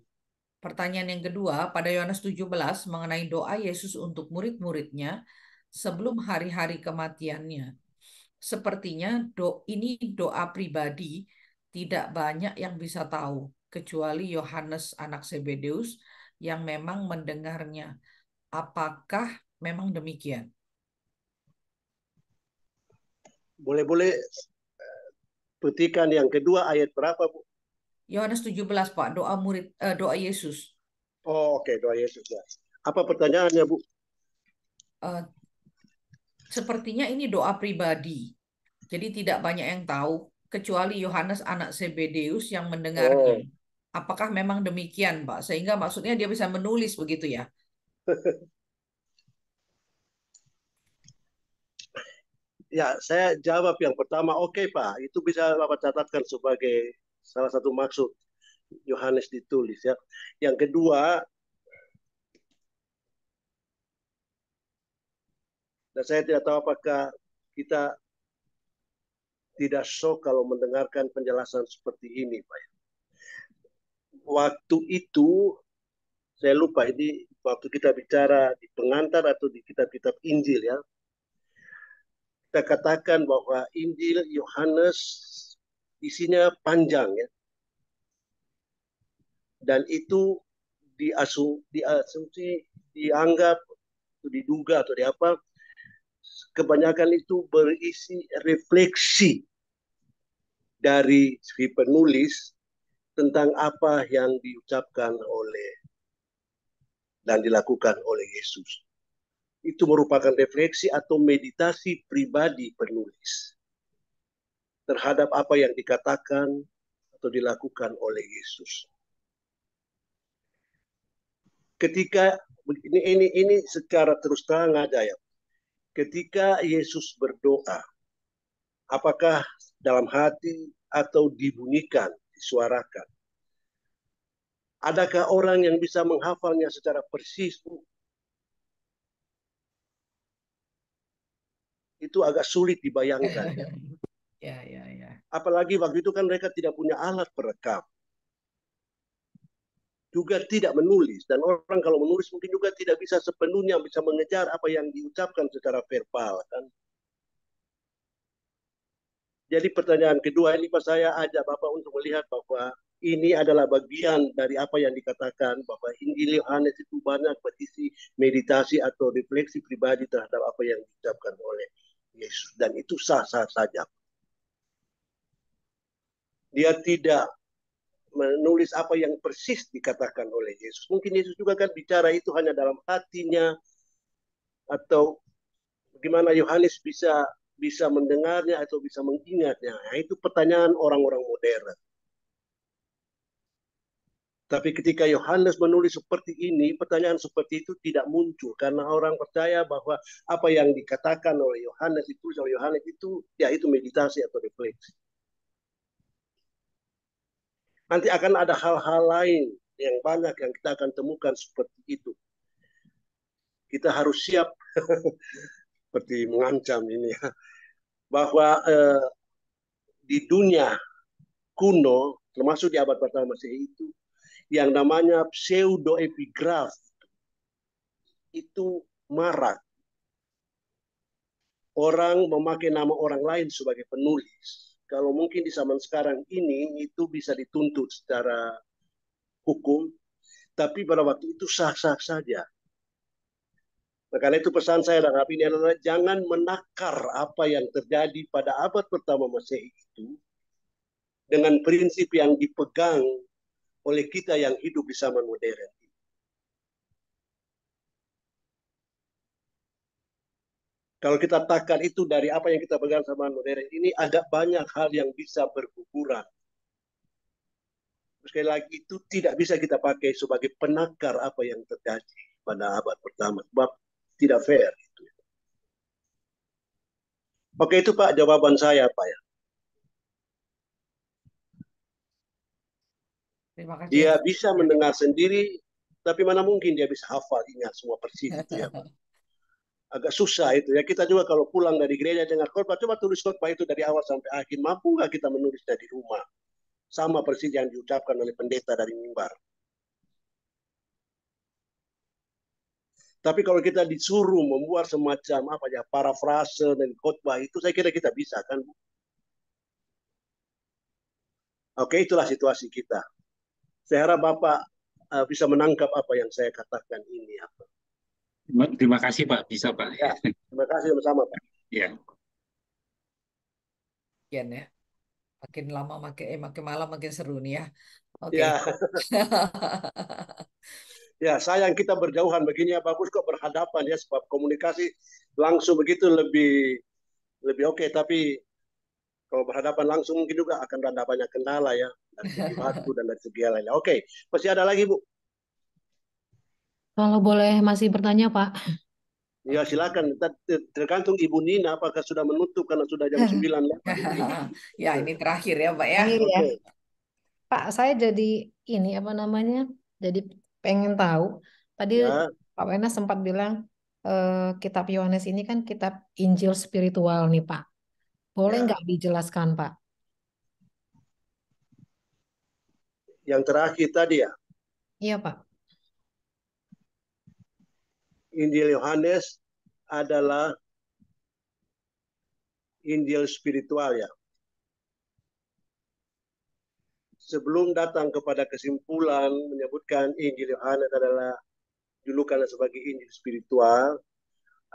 Pertanyaan yang kedua, pada Yohanes 17 mengenai doa Yesus untuk murid-muridnya sebelum hari-hari kematiannya. Sepertinya ini doa pribadi, tidak banyak yang bisa tahu, kecuali Yohanes anak Zebedeus yang memang mendengarnya. Apakah memang demikian? Boleh-boleh petikan yang kedua ayat berapa Bu? Yohanes 17, Pak, doa Yesus. Oh, oke, doa Yesus ya. Apa pertanyaannya Bu? Eh, Sepertinya ini doa pribadi. Jadi tidak banyak yang tahu kecuali Yohanes anak Zebedeus yang mendengarnya. Oh, Apakah memang demikian, Pak? Sehingga maksudnya dia bisa menulis begitu ya? ya, saya jawab yang pertama, oke Pak, itu bisa Bapak catatkan sebagai salah satu maksud Yohanes ditulis ya. Yang kedua, dan saya tidak tahu apakah kita tidak shock kalau mendengarkan penjelasan seperti ini, Pak. Waktu itu, saya lupa ini waktu kita bicara di pengantar atau di kitab-kitab Injil ya, kita katakan bahwa Injil Yohanes isinya panjang ya, dan itu diasumsi, dianggap, diduga atau di apa, kebanyakan itu berisi refleksi dari si penulis tentang apa yang diucapkan oleh dan dilakukan oleh Yesus. Itu merupakan refleksi atau meditasi pribadi penulis terhadap apa yang dikatakan atau dilakukan oleh Yesus. Ketika ini secara terus terang aja ya. Ketika Yesus berdoa, apakah dalam hati atau dibunyikan, disuarakan? Adakah orang yang bisa menghafalnya secara persis? Itu agak sulit dibayangkan ya. Ya, ya, ya. Apalagi waktu itu kan mereka tidak punya alat perekam. Juga tidak menulis. Dan orang kalau menulis mungkin juga tidak bisa sepenuhnya bisa mengejar apa yang diucapkan secara verbal. Kan? Jadi pertanyaan kedua ini Pak, saya ajak Bapak untuk melihat bahwa ini adalah bagian dari apa yang dikatakan bahwa Injil Yohanes itu banyak berisi meditasi atau refleksi pribadi terhadap apa yang diucapkan oleh Yesus. Dan itu sah-sah saja. Dia tidak menulis apa yang persis dikatakan oleh Yesus. Mungkin Yesus juga kan bicara itu hanya dalam hatinya, atau bagaimana Yohanes bisa mendengarnya atau bisa mengingatnya. Nah, itu pertanyaan orang-orang modern. Tapi ketika Yohanes menulis seperti ini, pertanyaan seperti itu tidak muncul karena orang percaya bahwa apa yang dikatakan oleh Yohanes itu ya itu meditasi atau refleksi. Nanti akan ada hal-hal lain yang banyak yang kita akan temukan seperti itu. Kita harus siap seperti mengancam ini ya, bahwa di dunia kuno, termasuk di abad pertama Masehi itu, yang namanya pseudoepigraf itu marak. Orang memakai nama orang lain sebagai penulis. Kalau mungkin di zaman sekarang ini itu bisa dituntut secara hukum, tapi pada waktu itu sah-sah saja. Nah, karena itu pesan saya dan ini adalah jangan menakar apa yang terjadi pada abad pertama Masehi itu dengan prinsip yang dipegang oleh kita yang hidup di zaman modern. Kalau kita takar itu dari apa yang kita pegang sama modern ini, agak banyak hal yang bisa berguguran. Sekali lagi, itu tidak bisa kita pakai sebagai penakar apa yang terjadi pada abad pertama. Sebab tidak fair. Oke, itu Pak jawaban saya, Pak ya. Terima kasih. Dia bisa mendengar sendiri, tapi mana mungkin dia bisa hafal, ingat semua persis itu ya. Agak susah itu ya. Kita juga kalau pulang dari gereja dengar khotbah, coba tulis khotbah itu dari awal sampai akhir. Mampu nggak kita menulisnya di rumah? Sama persis yang diucapkan oleh pendeta dari mimbar. Tapi kalau kita disuruh membuat semacam apa ya, parafrase dan khotbah itu, saya kira kita bisa kan. Oke, itulah situasi kita. Saya harap Bapak bisa menangkap apa yang saya katakan ini. Terima kasih Pak, bisa Pak. Ya, terima kasih sama-sama Pak. Ya. Sekian ya. Makin lama makin malam makin seru nih ya. Oke. Ya. Ya, sayang kita berjauhan begini ya, bagus kok berhadapan ya, sebab komunikasi langsung begitu lebih oke, tapi kalau berhadapan langsung mungkin juga akan ada banyak kendala ya, dari segi waktu dan dari segi lain. Oke, masih ada lagi Bu? Kalau boleh masih bertanya, Pak. Ya silakan, tergantung Ibu Nina apakah sudah menutup karena sudah jam 9 lewat ini. Ya, ini terakhir ya, Pak ya. Akhir ya. Oke. Pak, saya jadi ini apa namanya? Jadi pengen tahu. Tadi Ya, Pak Wenas sempat bilang kitab Yohanes ini kan kitab Injil spiritual nih, Pak. Boleh ya. nggak dijelaskan, Pak? Yang terakhir tadi ya, Iya, Pak. Injil Yohanes adalah Injil spiritual ya. Sebelum datang kepada kesimpulan menyebutkan Injil Yohanes adalah julukan sebagai Injil spiritual,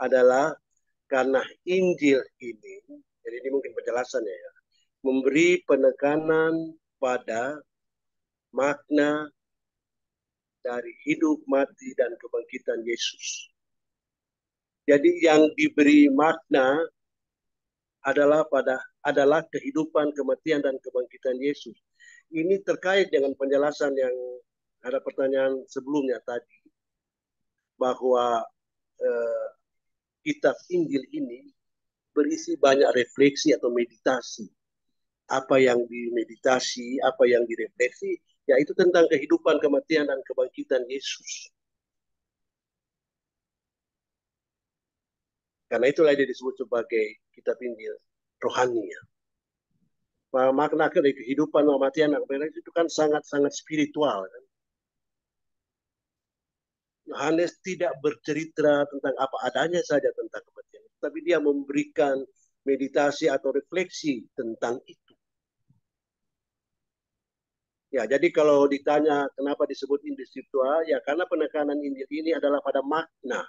adalah karena Injil ini, jadi ini mungkin penjelasannya ya, memberi penekanan pada makna dari hidup, mati, dan kebangkitan Yesus. Jadi yang diberi makna adalah kehidupan, kematian, dan kebangkitan Yesus. Ini terkait dengan penjelasan yang ada pertanyaan sebelumnya tadi, bahwa kitab Injil ini berisi banyak refleksi atau meditasi. Apa yang dimeditasi, apa yang direfleksi, yaitu tentang kehidupan, kematian, dan kebangkitan Yesus. Karena itulah dia disebut sebagai kitab Injil rohani. Makna dari kehidupan, kematian, dan kebangkitan itu kan sangat-sangat spiritual. Yohanes tidak bercerita tentang apa adanya saja tentang kematian, tapi dia memberikan meditasi atau refleksi tentang itu. Ya, jadi kalau ditanya kenapa disebut Injil spiritual, ya karena penekanan Injil ini adalah pada makna.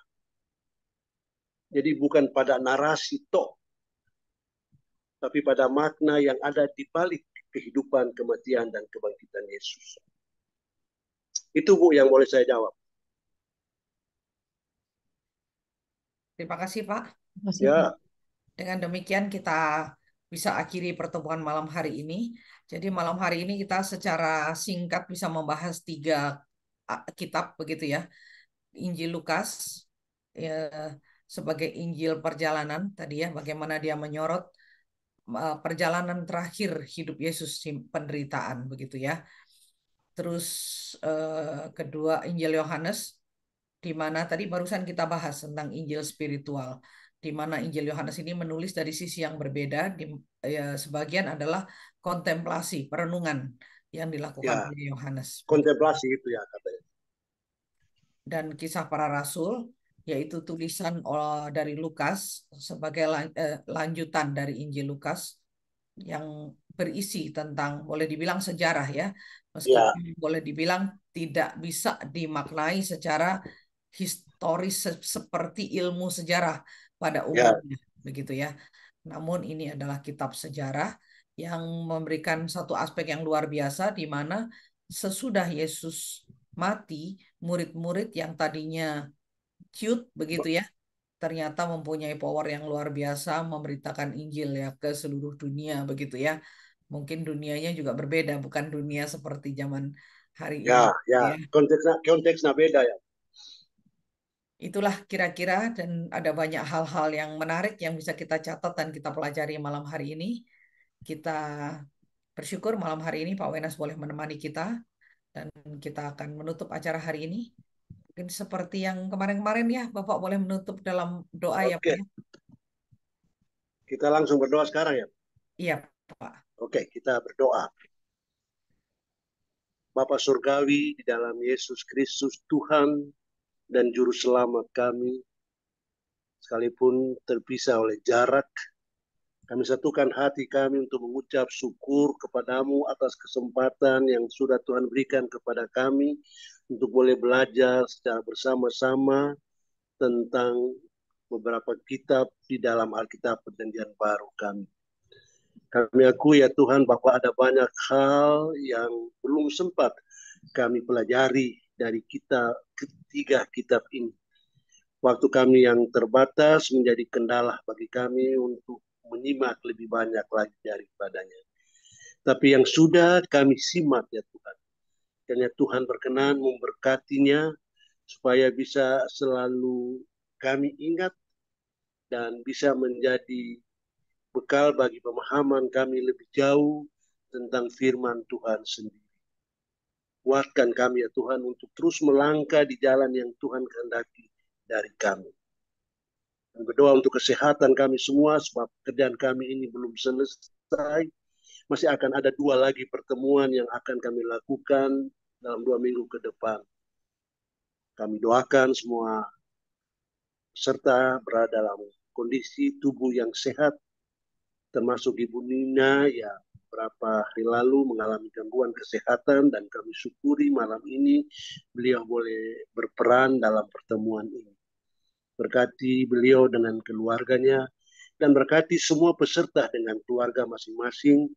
Jadi bukan pada narasi tok, tapi pada makna yang ada di balik kehidupan, kematian, dan kebangkitan Yesus. Itu Bu yang boleh saya jawab. Terima kasih, Pak. Masih, Ya, Pak. Dengan demikian kita bisa akhiri pertemuan malam hari ini. Jadi malam hari ini kita secara singkat bisa membahas 3 kitab begitu ya. Injil Lukas ya, sebagai Injil perjalanan tadi ya, bagaimana dia menyorot perjalanan terakhir hidup Yesus penderitaan begitu ya. Terus kedua Injil Yohanes, di mana tadi barusan kita bahas tentang Injil spiritual, di mana Injil Yohanes ini menulis dari sisi yang berbeda. Sebagian adalah kontemplasi, perenungan yang dilakukan ya, oleh Yohanes. kontemplasi itu ya katanya. Dan kisah para rasul, yaitu tulisan dari Lukas sebagai lanjutan dari Injil Lukas yang berisi tentang, boleh dibilang sejarah ya, meskipun boleh dibilang tidak bisa dimaknai secara historis seperti ilmu sejarah pada umumnya, begitu ya. Namun ini adalah kitab sejarah yang memberikan satu aspek yang luar biasa, di mana sesudah Yesus mati, murid-murid yang tadinya cute begitu ya, ternyata mempunyai power yang luar biasa memberitakan Injil ya ke seluruh dunia begitu ya. Mungkin dunianya juga berbeda, bukan dunia seperti zaman hari Ya, ini ya, ya. konteksnya beda ya. Itulah kira-kira dan ada banyak hal-hal yang menarik yang bisa kita catat dan kita pelajari malam hari ini. Kita bersyukur malam hari ini Pak Wenas boleh menemani kita dan kita akan menutup acara hari ini. Mungkin seperti yang kemarin-kemarin ya, Bapak boleh menutup dalam doa ya Pak Oke, ya. kita langsung berdoa sekarang ya. Iya Pak. Oke, kita berdoa. Bapa Surgawi di dalam Yesus Kristus Tuhan dan Juru Selamat kami, sekalipun terpisah oleh jarak, kami satukan hati kami untuk mengucap syukur kepadamu atas kesempatan yang sudah Tuhan berikan kepada kami untuk boleh belajar secara bersama-sama tentang beberapa kitab di dalam Alkitab Perjanjian Baru kami. Kami akui ya Tuhan bahwa ada banyak hal yang belum sempat kami pelajari dari ketiga kitab ini. Waktu kami yang terbatas menjadi kendala bagi kami untuk menyimak lebih banyak lagi daripadanya. Tapi yang sudah kami simak ya Tuhan. Kiranya Tuhan berkenan memberkatinya supaya bisa selalu kami ingat dan bisa menjadi bekal bagi pemahaman kami lebih jauh tentang firman Tuhan sendiri. Kuatkan kami ya Tuhan untuk terus melangkah di jalan yang Tuhan kehendaki dari kami. Dan berdoa untuk kesehatan kami semua sebab pekerjaan kami ini belum selesai. Masih akan ada 2 lagi pertemuan yang akan kami lakukan dalam 2 minggu ke depan. Kami doakan semua peserta berada dalam kondisi tubuh yang sehat, termasuk Ibu Nina yang beberapa hari lalu mengalami gangguan kesehatan dan kami syukuri malam ini beliau boleh berperan dalam pertemuan ini. Berkati beliau dengan keluarganya dan berkati semua peserta dengan keluarga masing-masing.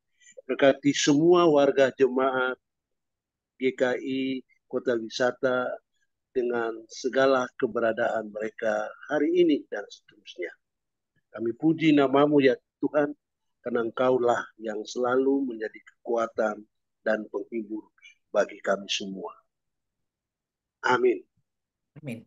Berkati semua warga jemaat GKI Kota Wisata dengan segala keberadaan mereka hari ini dan seterusnya. Kami puji namamu ya Tuhan, karena Engkaulah yang selalu menjadi kekuatan dan penghibur bagi kami semua. Amin. Amin.